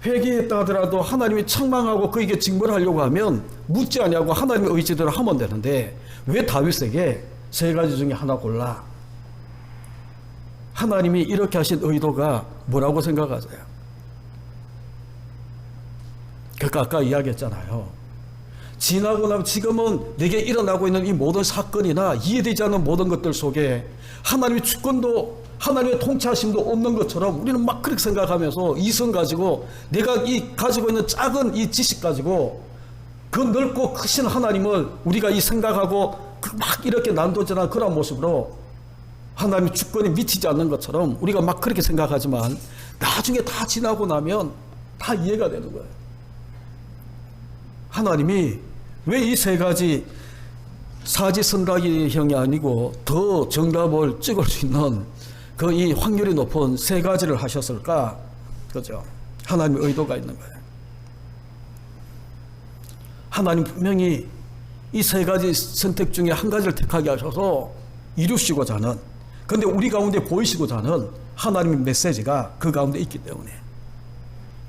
A: 회개했다 하더라도 하나님이 책망하고 그에게 징벌하려고 하면 묻지 아니하고 하나님의 의지대로 하면 되는데, 왜 다윗에게 세 가지 중에 하나 골라? 하나님이 이렇게 하신 의도가 뭐라고 생각하세요? 그러니까 아까 이야기했잖아요. 지나고 나면 지금은 내게 일어나고 있는 이 모든 사건이나 이해되지 않는 모든 것들 속에 하나님의 주권도, 하나님의 통치하심도 없는 것처럼 우리는 막 그렇게 생각하면서 이성 가지고, 내가 이 가지고 있는 작은 이 지식 가지고 그 넓고 크신 하나님을 우리가 이 생각하고 막 이렇게 난도전한 그런 모습으로 하나님의 주권이 미치지 않는 것처럼 우리가 막 그렇게 생각하지만 나중에 다 지나고 나면 다 이해가 되는 거예요. 하나님이 왜 이 세 가지 사지선다기형이 아니고 더 정답을 찍을 수 있는 그 이 확률이 높은 세 가지를 하셨을까? 그죠? 하나님의 의도가 있는 거예요. 하나님 분명히 이 세 가지 선택 중에 한 가지를 택하게 하셔서 이루시고자 하는, 근데 우리 가운데 보이시고자 하는 하나님의 메시지가 그 가운데 있기 때문에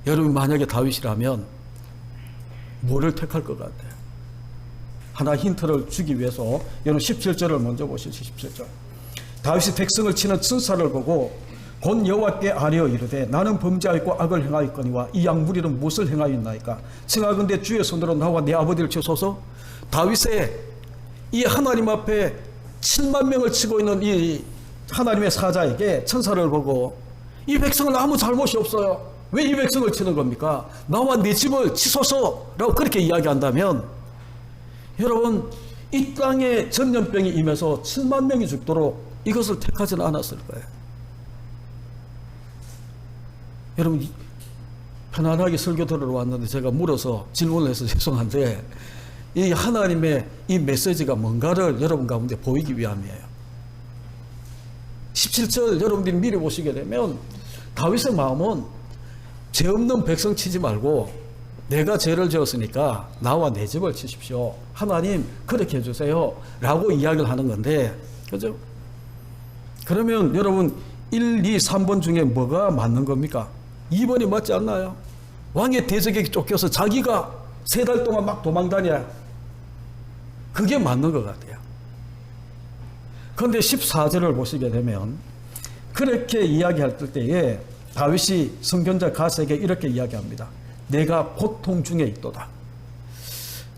A: 여러분 만약에 다윗이라면 뭐를 택할 것 같아요? 하나 힌트를 주기 위해서 여러분 17절을 먼저 보시죠. 17절. 다윗이 백성을 치는 천사를 보고 곧 여호와께 아뢰어 이르되 나는 범죄하였고 악을 행하였거니와 이 양무리는 무엇을 행하였나이까? 청하건대 주의 손으로 나와 내 아버지를 치소서. 다윗의 이 하나님 앞에 7만 명을 치고 있는 이 하나님의 사자에게 천사를 보고 이 백성은 아무 잘못이 없어요. 왜 이 백성을 치는 겁니까? 나와 내 집을 치소서라고 그렇게 이야기한다면 여러분 이 땅에 전염병이 임해서 7만 명이 죽도록 이것을 택하지는 않았을 거예요. 여러분 편안하게 설교 들어왔는데 제가 물어서 질문을 해서 죄송한데 이 하나님의 이 메시지가 뭔가를 여러분 가운데 보이기 위함이에요. 17절 여러분들이 미리 보시게 되면 다윗의 마음은 죄 없는 백성 치지 말고 내가 죄를 지었으니까 나와 내 집을 치십시오. 하나님 그렇게 해주세요 라고 이야기를 하는 건데, 그죠? 그러면 여러분 1, 2, 3번 중에 뭐가 맞는 겁니까? 2번이 맞지 않나요? 왕의 대적에게 쫓겨서 자기가 3달 동안 막 도망다녀. 그게 맞는 것 같아요. 그런데 14절을 보시게 되면 그렇게 이야기할 때에 다윗이 선견자 갓에게 이렇게 이야기합니다. 내가 고통 중에 있도다.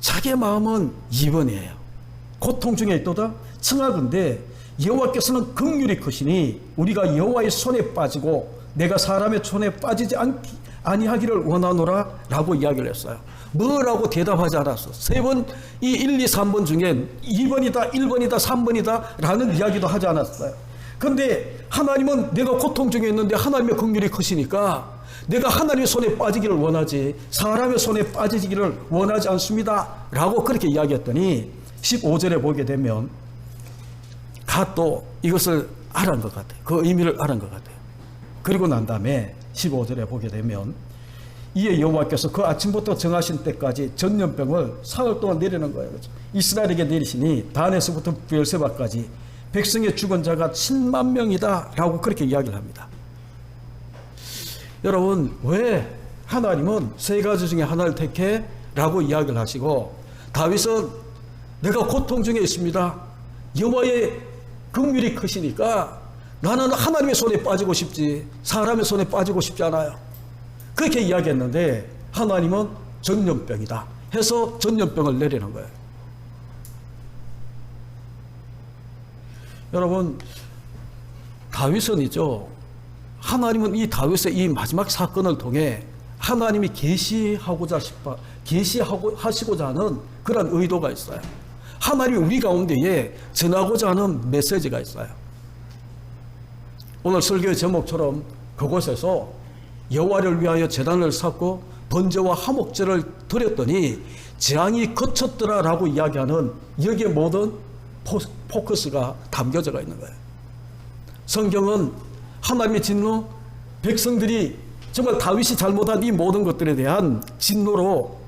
A: 자기의 마음은 2번이에요. 고통 중에 있도다. 청하건대 여호와께서는 긍휼이 크시니 우리가 여호와의 손에 빠지고 내가 사람의 손에 빠지지 아니하기를 원하노라 라고 이야기를 했어요. 뭐라고 대답하지 않았어. 3번, 이 1, 2, 3번 중에 2번이다, 1번이다, 3번이다 라는 이야기도 하지 않았어요. 그런데 하나님은 내가 고통 중에 있는데 하나님의 긍휼이 크시니까 내가 하나님의 손에 빠지기를 원하지 사람의 손에 빠지기를 원하지 않습니다 라고 그렇게 이야기했더니 15절에 보게 되면 갓도 이것을 알은 것 같아요. 그 의미를 알은 것 같아요. 그리고 난 다음에 15절에 보게 되면 이에 여호와께서 그 아침부터 정하신 때까지 전염병을 사흘 동안 내리는 거예요. 그렇죠? 이스라엘에게 내리시니 단에서부터 브엘세바까지 백성의 죽은 자가 7만 명이다 라고 그렇게 이야기를 합니다. 여러분 왜 하나님은 3가지 중에 하나를 택해? 라고 이야기를 하시고 다윗은 내가 고통 중에 있습니다. 여호와의 긍휼이 크시니까 나는 하나님의 손에 빠지고 싶지 사람의 손에 빠지고 싶지 않아요. 그렇게 이야기했는데 하나님은 전염병이다 해서 전염병을 내리는 거예요. 여러분 다윗은이죠. 하나님은 이 다윗의 이 마지막 사건을 통해 하나님이 계시하시고자 하는 그런 의도가 있어요. 하나님이 우리 가운데에 전하고자 하는 메시지가 있어요. 오늘 설교의 제목처럼 그곳에서 여호와를 위하여 제단을 쌓고 번제와 화목제를 드렸더니 재앙이 그쳤더라라고 이야기하는 여기에 모든 포커스가 담겨져 있는 거예요. 성경은 하나님의 진노, 백성들이 정말 다윗이 잘못한 이 모든 것들에 대한 진노로,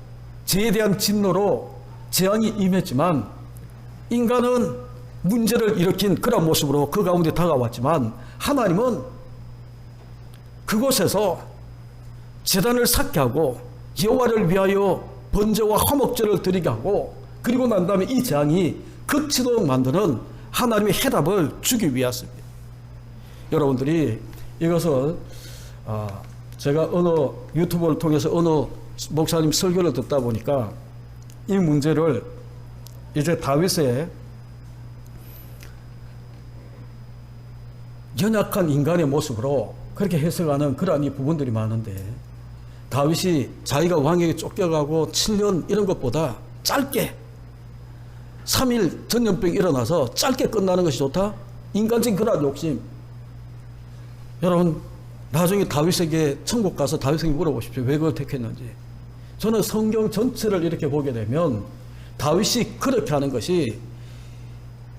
A: 죄에 대한 진노로 재앙이 임했지만 인간은 문제를 일으킨 그런 모습으로 그 가운데 다가왔지만 하나님은 그곳에서 제단을 쌓게 하고 여호와를 위하여 번제와 화목제를 드리게 하고 그리고 난 다음에 이 재앙이 그치도록 만드는 하나님의 해답을 주기 위해서입니다. 여러분들이 이것을 제가 어느 유튜브를 통해서 어느 목사님 설교를 듣다 보니까 이 문제를 이제 다윗의 연약한 인간의 모습으로 그렇게 해석하는 그러한 이 부분들이 많은데 다윗이 자기가 왕에게 쫓겨가고 7년 이런 것보다 짧게 3일 전염병이 일어나서 짧게 끝나는 것이 좋다? 인간적인 그런 욕심. 여러분 나중에 다윗에게 천국 가서 다윗에게 물어보십시오. 왜 그걸 택했는지. 저는 성경 전체를 이렇게 보게 되면 다윗이 그렇게 하는 것이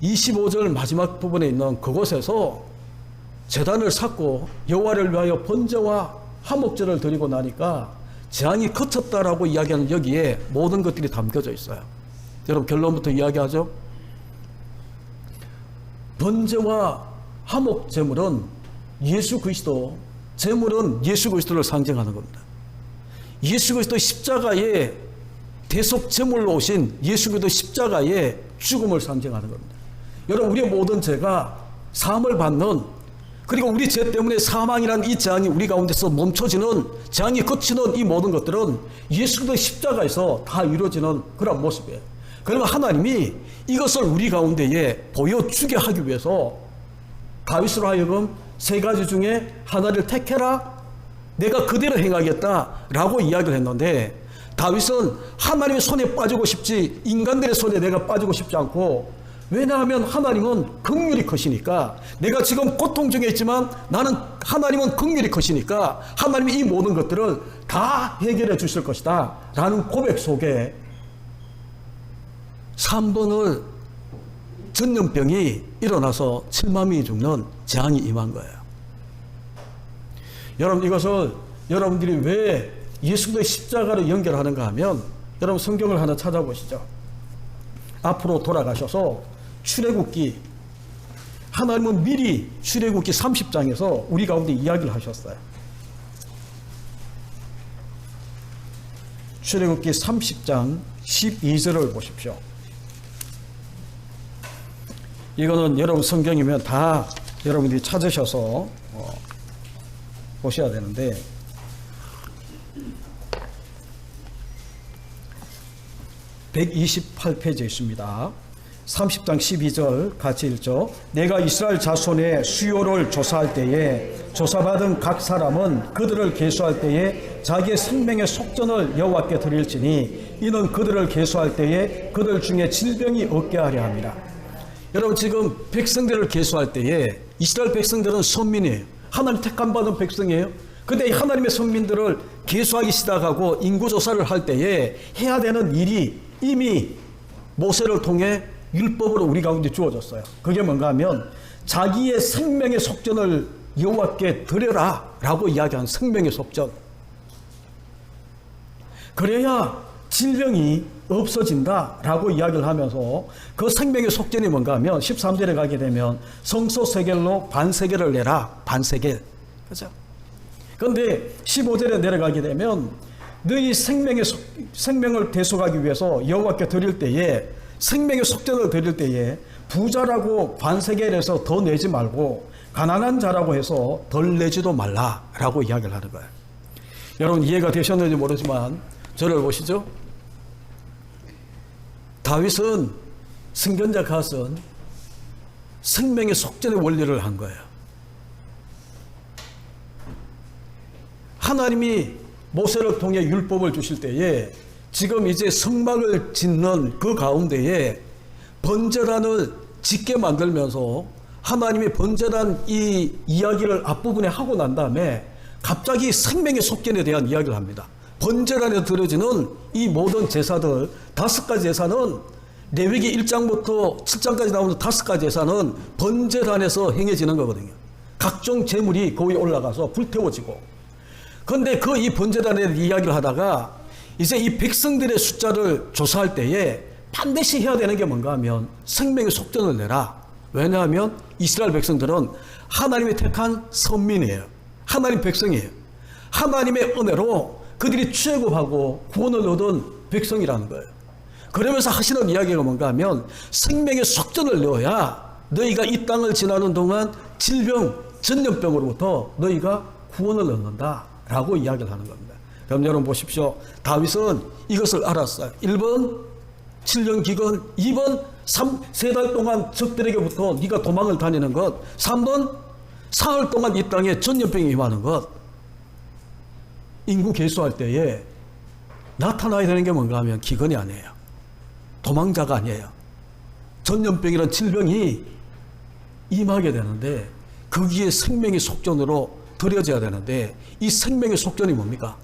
A: 25절 마지막 부분에 있는 그곳에서 제단을 쌓고 여호와를 위하여 번제와 화목제를 드리고 나니까 재앙이 그쳤다라고 이야기하는 여기에 모든 것들이 담겨져 있어요. 여러분 결론부터 이야기하죠. 번제와 화목 제물은 예수 그리스도, 제물은 예수 그리스도를 상징하는 겁니다. 예수 그리스도 십자가의 대속 제물로 오신 예수 그리스도 십자가의 죽음을 상징하는 겁니다. 여러분 우리의 모든 죄가 사함을 받는, 그리고 우리 죄 때문에 사망이라는 이 재앙이 우리 가운데서 멈춰지는, 재앙이 그치는 이 모든 것들은 예수 그리스도 십자가에서 다 이루어지는 그런 모습이에요. 그러면 하나님이 이것을 우리 가운데에 보여주게 하기 위해서 다윗으로 하여금 세 가지 중에 하나를 택해라, 내가 그대로 행하겠다라고 이야기를 했는데, 다윗은 하나님의 손에 빠지고 싶지 인간들의 손에 내가 빠지고 싶지 않고, 왜냐하면 하나님은 긍휼이 크시니까, 내가 지금 고통 중에 있지만 나는 하나님은 긍휼이 크시니까 하나님이 이 모든 것들을 다 해결해 주실 것이다 라는 고백 속에 3번을 전염병이 일어나서 7만 명이 죽는 재앙이 임한 거예요. 여러분 이것을 여러분들이 왜 예수 그리스도의 십자가로 연결하는가 하면, 여러분 성경을 하나 찾아보시죠. 앞으로 돌아가셔서 출애굽기, 하나님은 미리 출애굽기 30장에서 우리 가운데 이야기를 하셨어요. 출애굽기 30장 12절을 보십시오. 이거는 여러분 성경이면 다 여러분들이 찾으셔서 보셔야 되는데, (128페이지에) 있습니다. 30장 12절 같이 읽죠. 내가 이스라엘 자손의 수요를 조사할 때에 조사받은 각 사람은 그들을 계수할 때에 자기의 생명의 속전을 여호와께 드릴지니 이는 그들을 계수할 때에 그들 중에 질병이 없게 하려 함이라. 여러분 지금 백성들을 계수할 때에 이스라엘 백성들은 선민이에요. 하나님 택함 받은 백성이에요. 근데 하나님의 선민들을 계수하기 시작하고 인구조사를 할 때에 해야 되는 일이 이미 모세를 통해 율법으로 우리 가운데 주어졌어요. 그게 뭔가 하면 자기의 생명의 속전을 여호와께 드려라 라고 이야기한 생명의 속전. 그래야 질병이 없어진다 라고 이야기를 하면서 그 생명의 속전이 뭔가 하면 13절에 가게 되면 성소 세겔로 반세겔을 내라. 반세겔. 그렇죠? 그런데 15절에 내려가게 되면 너희 생명을 대속하기 위해서 여호와께 드릴 때에, 생명의 속전을 드릴 때에 부자라고 반세겔에서 더 내지 말고 가난한 자라고 해서 덜 내지도 말라라고 이야기를 하는 거예요. 여러분 이해가 되셨는지 모르지만 저를 보시죠. 다윗은 승전자 갓은 생명의 속전의 원리를 한 거예요. 하나님이 모세를 통해 율법을 주실 때에 지금 이제 성막을 짓는 그 가운데에 번제단을 짓게 만들면서 하나님이 번제단 이 이야기를 앞부분에 하고 난 다음에 갑자기 생명의 속전에 대한 이야기를 합니다. 번제단에 드려지는 이 모든 제사들, 5가지 제사는 레위기 1장부터 7장까지 나오는 5가지 제사는 번제단에서 행해지는 거거든요. 각종 제물이 거기에 올라가서 불태워지고, 그런데 그 이 번제단에 이야기를 하다가 이제 이 백성들의 숫자를 조사할 때에 반드시 해야 되는 게 뭔가 하면 생명의 속전을 내라. 왜냐하면 이스라엘 백성들은 하나님이 택한 선민이에요. 하나님 백성이에요. 하나님의 은혜로 그들이 출애굽하고 구원을 얻은 백성이라는 거예요. 그러면서 하시는 이야기가 뭔가 하면 생명의 속전을 내어야 너희가 이 땅을 지나는 동안 질병, 전염병으로부터 너희가 구원을 얻는다 라고 이야기를 하는 겁니다. 그럼 여러분 보십시오. 다윗은 이것을 알았어요. 1번 7년 기근, 2번 3달 동안 적들에게부터 네가 도망을 다니는 것, 3번 사흘 동안 이 땅에 전염병이 임하는 것. 인구 계수할 때에 나타나야 되는 게 뭔가 하면 기근이 아니에요. 도망자가 아니에요. 전염병이라는 질병이 임하게 되는데 거기에 생명의 속전으로 들여져야 되는데 이 생명의 속전이 뭡니까?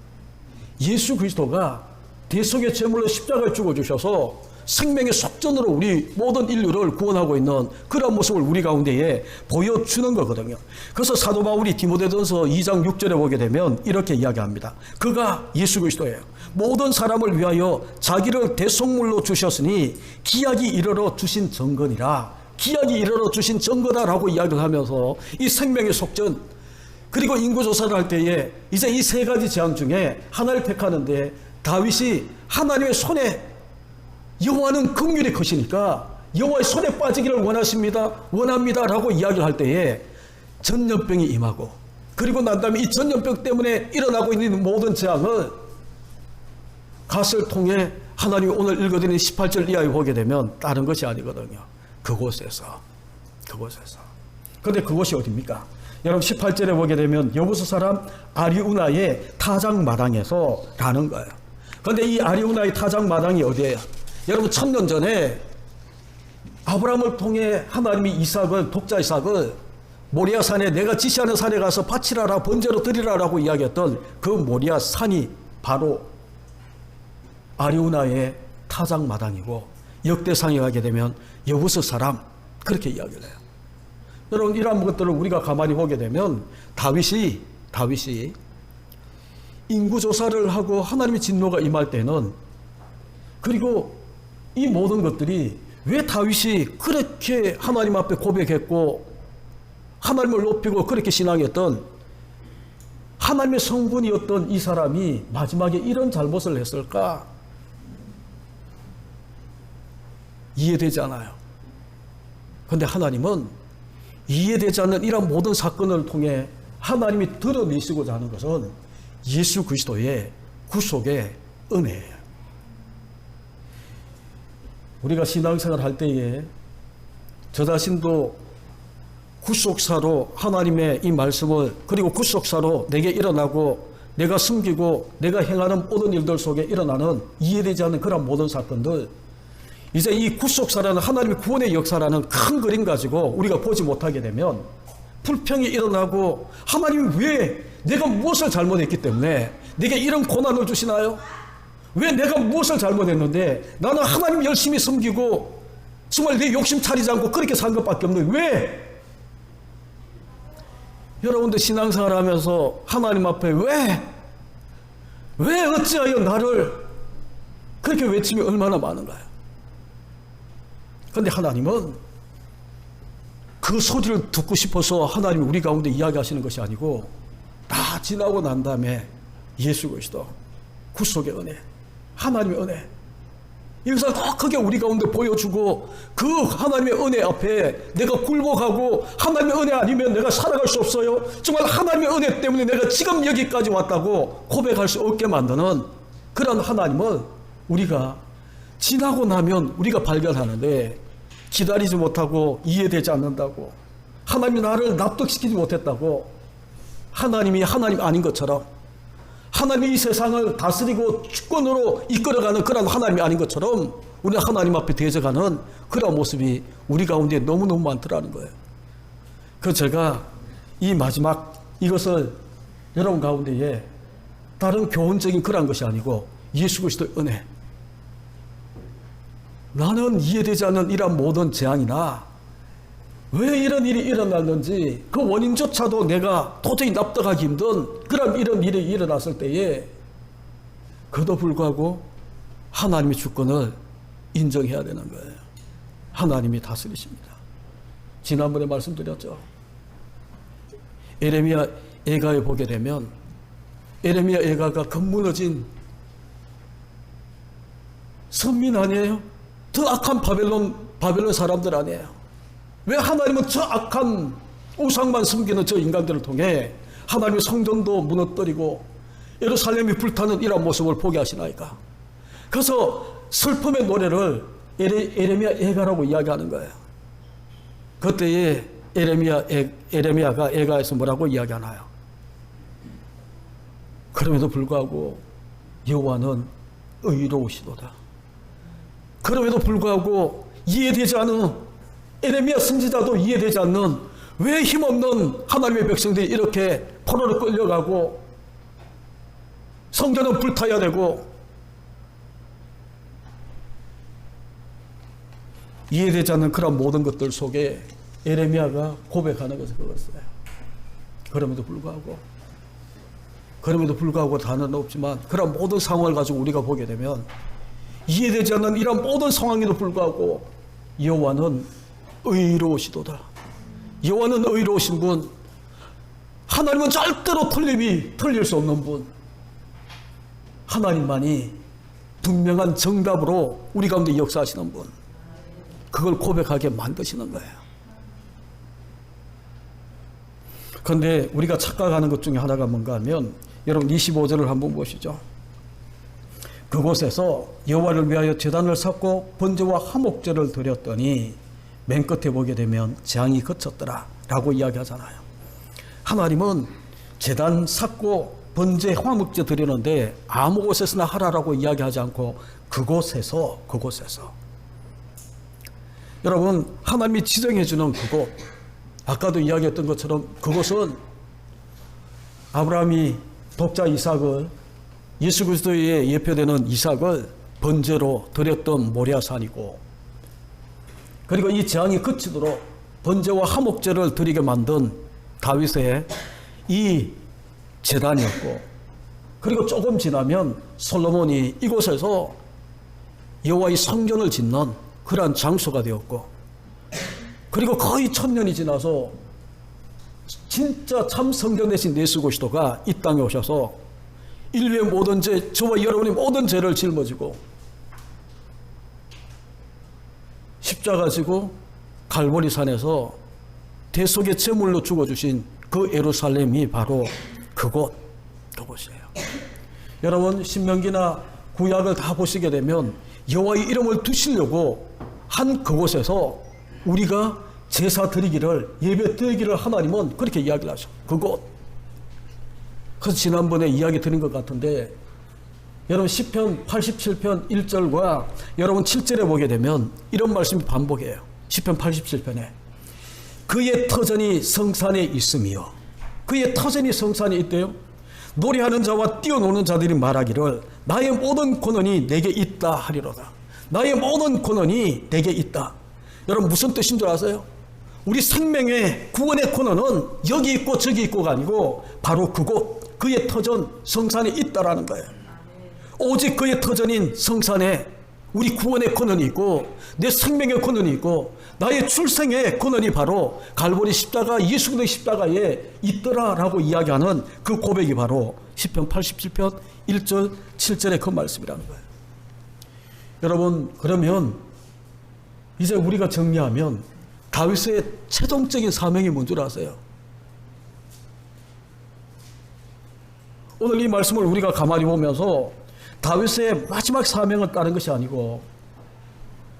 A: 예수 그리스도가 대속의 제물로 십자가에 죽어주셔서 생명의 속전으로 우리 모든 인류를 구원하고 있는 그런 모습을 우리 가운데에 보여주는 거거든요. 그래서 사도 바울이 디모데전서 2장 6절에 보게 되면 이렇게 이야기합니다. 그가 예수 그리스도예요. 모든 사람을 위하여 자기를 대속물로 주셨으니 기약이 이르러 주신 증거니라. 기약이 이르러 주신 증거다라고 이야기를 하면서 이 생명의 속전 그리고 인구조사를 할 때에 이제 이 세 가지 재앙 중에 하나를 택하는데 다윗이 하나님의 손에 여호와는 긍휼이 크시니까 여호와의 손에 빠지기를 원합니다라고 이야기를 할 때에 전염병이 임하고 그리고 난 다음에 이 전염병 때문에 일어나고 있는 모든 재앙을 갓을 통해 하나님이 오늘 읽어드린 18절 이하에 보게 되면 다른 것이 아니거든요. 그곳에서 근데 그곳이 어디입니까? 여러분 18절에 보게 되면 여부수 사람 아리우나의 타작마당에서 라는 거예요. 그런데 이 아리우나의 타작마당이 어디예요? 여러분 1000년 전에 아브라함을 통해 하나님이 이삭을 독자 이삭을 모리아 산에 내가 지시하는 산에 가서 바치라라 번제로 드리라라고 이야기했던 그 모리아 산이 바로 아리우나의 타작마당이고 역대상에 가게 되면 여부수 사람 그렇게 이야기를 해요. 여러분 이러한 것들을 우리가 가만히 보게 되면 다윗이 인구조사를 하고 하나님의 진노가 임할 때는 그리고 이 모든 것들이 왜 다윗이 그렇게 하나님 앞에 고백했고 하나님을 높이고 그렇게 신앙했던 하나님의 성분이었던 이 사람이 마지막에 이런 잘못을 했을까? 이해되지 않아요. 그런데 하나님은 이해되지 않는 이런 모든 사건을 통해 하나님이 드러내시고자 하는 것은 예수 그리스도의 구속의 은혜예요. 우리가 신앙생활 할 때에 저 자신도 구속사로 하나님의 이 말씀을 그리고 구속사로 내게 일어나고 내가 숨기고 내가 행하는 모든 일들 속에 일어나는 이해되지 않는 그런 모든 사건들 이제 이 구속사라는 하나님의 구원의 역사라는 큰 그림 가지고 우리가 보지 못하게 되면 불평이 일어나고 하나님이 왜 내가 무엇을 잘못했기 때문에 내게 이런 고난을 주시나요? 왜 내가 무엇을 잘못했는데 나는 하나님 열심히 섬기고 정말 내 욕심 차리지 않고 그렇게 산 것밖에 없는데 왜? 여러분들 신앙생활 하면서 하나님 앞에 왜 어찌하여 나를 그렇게 외침이 얼마나 많은가요? 그런데 하나님은 그 소리를 듣고 싶어서 하나님이 우리 가운데 이야기하시는 것이 아니고 다 지나고 난 다음에 예수 그리스도 구속의 은혜 하나님의 은혜 이것을 더 크게 우리 가운데 보여주고 그 하나님의 은혜 앞에 내가 굴복하고 하나님의 은혜 아니면 내가 살아갈 수 없어요. 정말 하나님의 은혜 때문에 내가 지금 여기까지 왔다고 고백할 수 없게 만드는 그런 하나님을 우리가 지나고 나면 우리가 발견하는데 기다리지 못하고 이해되지 않는다고 하나님이 나를 납득시키지 못했다고 하나님이 하나님 아닌 것처럼 하나님이 이 세상을 다스리고 주권으로 이끌어가는 그런 하나님이 아닌 것처럼 우리가 하나님 앞에 대적하는 그런 모습이 우리 가운데 너무너무 많더라는 거예요. 그래서 제가 이 마지막 이것을 여러분 가운데에 다른 교훈적인 그런 것이 아니고 예수 그리스도의 은혜 나는 이해되지 않는 이런 모든 재앙이나 왜 이런 일이 일어났는지 그 원인조차도 내가 도저히 납득하기 힘든 그런 이런 일이 일어났을 때에 그도 불구하고 하나님의 주권을 인정해야 되는 거예요. 하나님이 다스리십니다. 지난번에 말씀드렸죠. 에레미야 애가에 보게 되면 에레미야 애가가 겉무너진 선민 아니에요? 더 악한 바벨론 사람들 아니에요? 왜 하나님은 저 악한 우상만 숨기는 저 인간들을 통해 하나님의 성전도 무너뜨리고 예루살렘이 불타는 이런 모습을 보게 하시나이까? 그래서 슬픔의 노래를 에레미야 애가라고 이야기하는 거예요. 그때에 에레미야가 애가에서 뭐라고 이야기하나요? 그럼에도 불구하고 여호와는 의로우시도다. 그럼에도 불구하고 이해되지 않은, 에레미야 선지자도 이해되지 않는, 왜 힘없는 하나님의 백성들이 이렇게 포로로 끌려가고 성전은 불타야 되고, 이해되지 않는 그런 모든 것들 속에 에레미야가 고백하는 것은 그것이에요. 그럼에도 불구하고 다는 없지만 그런 모든 상황을 가지고 우리가 보게 되면 이해되지 않는 이런 모든 상황에도 불구하고 여호와는 의로우시도다. 여호와는 의로우신 분, 하나님은 절대로 틀릴 수 없는 분, 하나님만이 분명한 정답으로 우리 가운데 역사하시는 분, 그걸 고백하게 만드시는 거예요. 그런데 우리가 착각하는 것 중에 하나가 뭔가 하면, 여러분 25절을 한번 보시죠. 그곳에서 여호와를 위하여 제단을 쌓고 번제와 화목제를 드렸더니, 맨 끝에 보게 되면 재앙이 그쳤더라 라고 이야기하잖아요. 하나님은 제단 쌓고 번제 화목제 드리는데 아무 곳에서나 하라라고 이야기하지 않고 그곳에서 여러분, 하나님이 지정해 주는 그곳, 아까도 이야기했던 것처럼 그곳은 아브라함이 독자 이삭을, 예수 그리스도의 예표되는 이삭을 번제로 드렸던 모리아산이고, 그리고 이 재앙이 그치도록 번제와 화목제를 드리게 만든 다윗의 이 제단이었고, 그리고 조금 지나면 솔로몬이 이곳에서 여호와의 성전을 짓는 그러한 장소가 되었고, 그리고 거의 1000년이 지나서 진짜 참 성전 대신 예수 그리스도가 이 땅에 오셔서 인류의 모든 죄, 저와 여러분의 모든 죄를 짊어지고 십자가 지고 갈보리 산에서 대속의 제물로 죽어주신 그 예루살렘이 바로 그곳이에요. 여러분, 신명기나 구약을 다 보시게 되면 여호와의 이름을 두시려고 한 그곳에서 우리가 제사 드리기를, 예배 드리기를 하나님은 그렇게 이야기를 하셔. 그곳. 그래서 지난번에 이야기 드린 것 같은데, 여러분 시편 87편 1절과 여러분 7절에 보게 되면 이런 말씀이 반복해요. 시편 87편에 그의 터전이 성산에 있으며, 그의 터전이 성산에 있대요. 노래하는 자와 뛰어노는 자들이 말하기를 나의 모든 권한이 내게 있다 하리로다. 나의 모든 권한이 내게 있다. 여러분 무슨 뜻인 줄 아세요? 우리 생명의 구원의 권한은 여기 있고 저기 있고가 아니고 바로 그곳, 그의 터전 성산에 있다라는 거예요. 오직 그의 터전인 성산에 우리 구원의 권한이 있고, 내 생명의 권한이 있고, 나의 출생의 권한이 바로 갈보리 십자가, 예수 그리스도의 십자가에 있더라라고 이야기하는 그 고백이 바로 시편 87편 1절 7절의 그 말씀이라는 거예요. 여러분, 그러면 이제 우리가 정리하면 다윗의 최종적인 사명이 뭔 줄 아세요? 오늘 이 말씀을 우리가 가만히 보면서 다윗의 마지막 사명은 다른 것이 아니고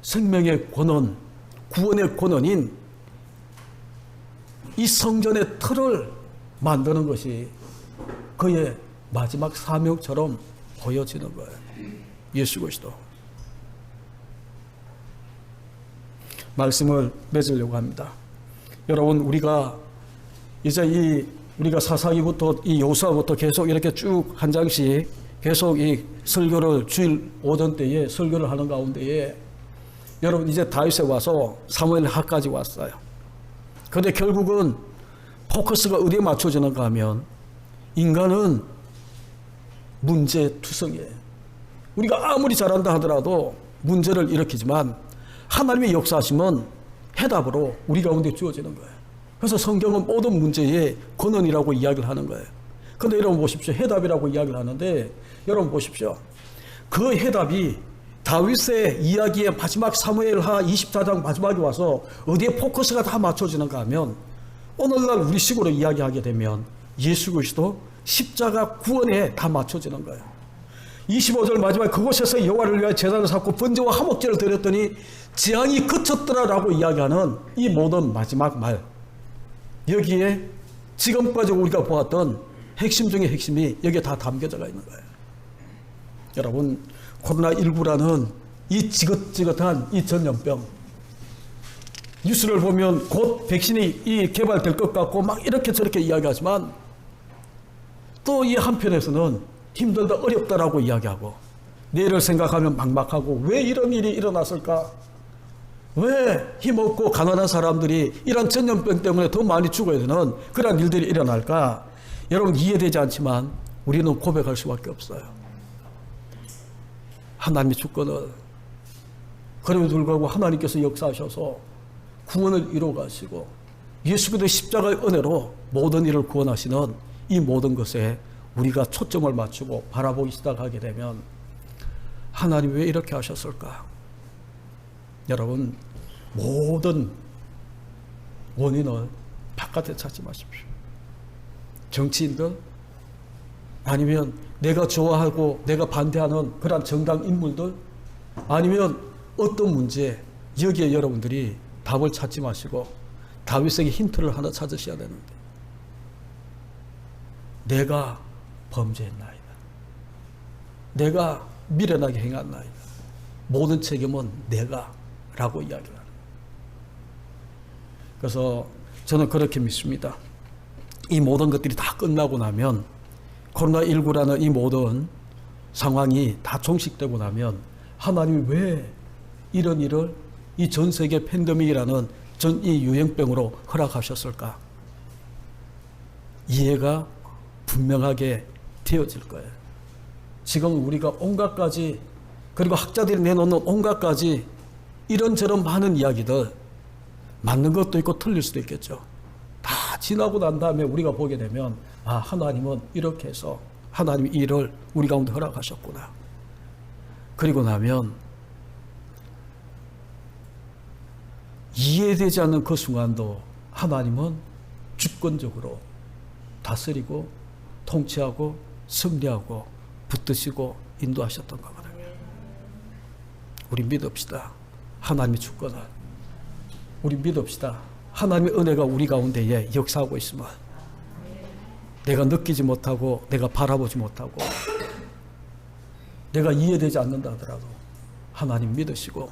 A: 생명의 권한, 구원의 권한인 이 성전의 틀을 만드는 것이 그의 마지막 사명처럼 보여지는 거예요. 예수 그리스도. 말씀을 맺으려고 합니다. 여러분, 우리가 이제 우리가 사사기부터 이 여호수아부터 계속 이렇게 쭉 한 장씩 계속 이 설교를 주일 오전 때에 설교를 하는 가운데에 여러분 이제 다윗에 와서 사무엘 하까지 왔어요. 그런데 결국은 포커스가 어디에 맞춰지는가 하면 인간은 문제투성이에요. 우리가 아무리 잘한다 하더라도 문제를 일으키지만 하나님의 역사하심은 해답으로 우리 가운데 주어지는 거예요. 그래서 성경은 모든 문제의 근원이라고 이야기를 하는 거예요. 그런데 여러분 보십시오. 해답이라고 이야기를 하는데 여러분 보십시오. 그 해답이 다윗의 이야기의 마지막 사무엘하 24장 마지막에 와서 어디에 포커스가 다 맞춰지는가 하면 오늘날 우리 식으로 이야기하게 되면 예수 그리스도 십자가 구원에 다 맞춰지는 거예요. 25절 마지막에 그곳에서 여호와를 위하여 제단을 쌓고 번제와 화목제를 드렸더니 재앙이 그쳤더라라고 이야기하는 이 모든 마지막 말, 여기에 지금까지 우리가 보았던 핵심 중에 핵심이 여기에 다 담겨져 있는 거예요. 여러분, 코로나19라는 이 지긋지긋한 이 전염병, 뉴스를 보면 곧 백신이 개발될 것 같고 막 이렇게 저렇게 이야기하지만 또 이 한편에서는 힘들다 어렵다라고 이야기하고 내일을 생각하면 막막하고 왜 이런 일이 일어났을까? 왜 힘없고 가난한 사람들이 이런 전염병 때문에 더 많이 죽어야 되는 그런 일들이 일어날까? 여러분 이해되지 않지만 우리는 고백할 수밖에 없어요. 하나님의 주권을, 그럼에도 불구하고 하나님께서 역사하셔서 구원을 이루어 가시고 예수 그리스도의 십자가의 은혜로 모든 일을 구원하시는 이 모든 것에 우리가 초점을 맞추고 바라보기 시작하게 되면 하나님 왜 이렇게 하셨을까? 여러분 모든 원인을 바깥에 찾지 마십시오. 정치인들 아니면 내가 좋아하고 내가 반대하는 그런 정당 인물들 아니면 어떤 문제, 여기에 여러분들이 답을 찾지 마시고 다윗에게 힌트를 하나 찾으셔야 되는데, 내가 범죄했나이다, 내가 미련하게 행했나이다, 모든 책임은 내가 라고 이야기를 하는. 그래서 저는 그렇게 믿습니다. 이 모든 것들이 다 끝나고 나면, 코로나19라는 이 모든 상황이 다 종식되고 나면 하나님이 왜 이런 일을 이 전 세계 팬데믹이라는 전 이 유행병으로 허락하셨을까? 이해가 분명하게 되어질 거예요. 지금 우리가 온갖 가지, 그리고 학자들이 내놓는 온갖 가지 이런저런 많은 이야기들, 맞는 것도 있고 틀릴 수도 있겠죠. 다 지나고 난 다음에 우리가 보게 되면 아, 하나님은 이렇게 해서 하나님이 이 일을 우리 가운데 허락하셨구나. 그리고 나면 이해되지 않는 그 순간도 하나님은 주권적으로 다스리고 통치하고 섭리하고 붙드시고 인도하셨던 거거든요. 우리 믿읍시다. 하나님의 주권을. 우리 믿읍시다. 하나님의 은혜가 우리 가운데에 역사하고 있으면 내가 느끼지 못하고 내가 바라보지 못하고 내가 이해되지 않는다 하더라도 하나님 믿으시고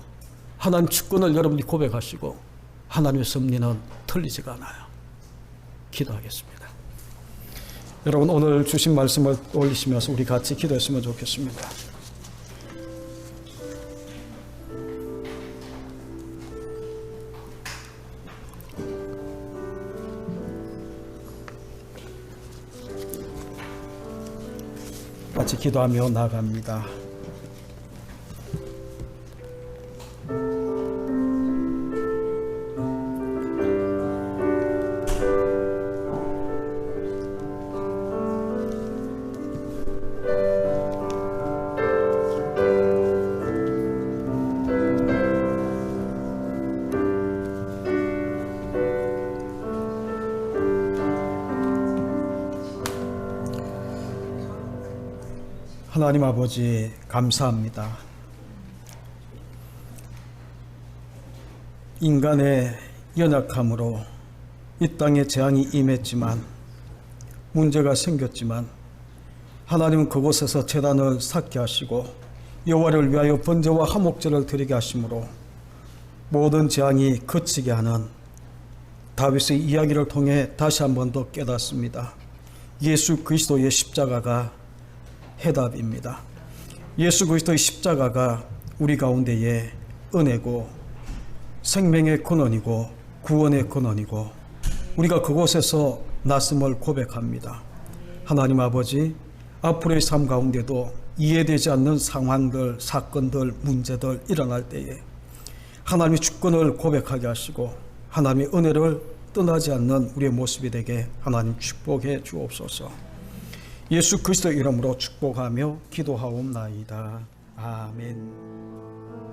A: 하나님 주권을 여러분이 고백하시고 하나님의 섭리는 틀리지가 않아요. 기도하겠습니다. 여러분 오늘 주신 말씀을 올리시면서 우리 같이 기도했으면 좋겠습니다. 같이 기도하며 나아갑니다. 하나님 아버지 감사합니다. 인간의 연약함으로 이 땅에 재앙이 임했지만 문제가 생겼지만 하나님은 그곳에서 제단을 쌓게 하시고 여호와를 위하여 번제와 화목제를 드리게 하심으로 모든 재앙이 그치게 하는 다윗의 이야기를 통해 다시 한 번 더 깨닫습니다. 예수 그리스도의 십자가가 해답입니다. 예수 그리스도의 십자가가 우리 가운데에 은혜고 생명의 근원이고 구원의 근원이고 우리가 그곳에서 났음을 고백합니다. 하나님 아버지, 앞으로의 삶 가운데도 이해되지 않는 상황들, 사건들, 문제들 일어날 때에 하나님의 주권을 고백하게 하시고 하나님의 은혜를 떠나지 않는 우리의 모습이 되게 하나님 축복해 주옵소서. 예수 그리스도의 이름으로 축복하며 기도하옵나이다. 아멘.